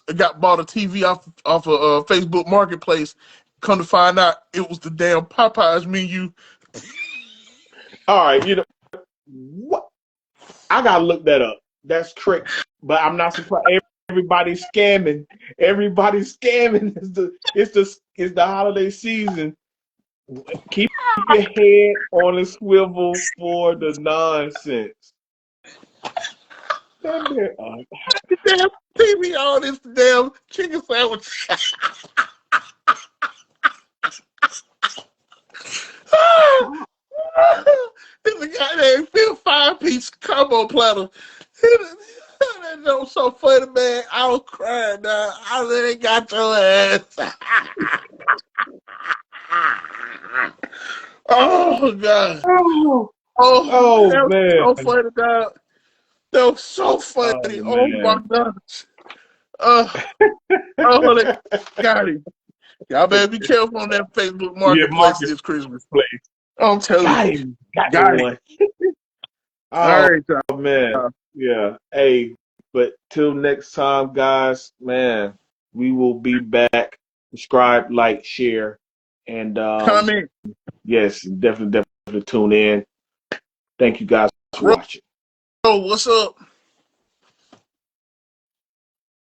bought a TV off of Facebook Marketplace. Come to find out, it was the damn Popeyes menu. All right, what? I gotta look that up. That's trick, but I'm not surprised. Everybody's scamming. Everybody's scamming. It's the holiday season. Keep your head on a swivel for the nonsense. The damn TV on this damn chicken sandwich. It's a goddamn 5-piece combo platter. That was so funny, man. I was crying, dog. I really got your ass. Oh, God. Oh man. So funny, dog. That was so funny. Oh my gosh. Got him. Y'all better be careful on that Facebook Marketplace this Christmas. I'm telling you. Got one. All right, man. Yeah. Hey, but till next time, guys, man, we will be back. Subscribe, like, share, and comment. Yes, definitely tune in. Thank you guys for watching. Oh, what's up?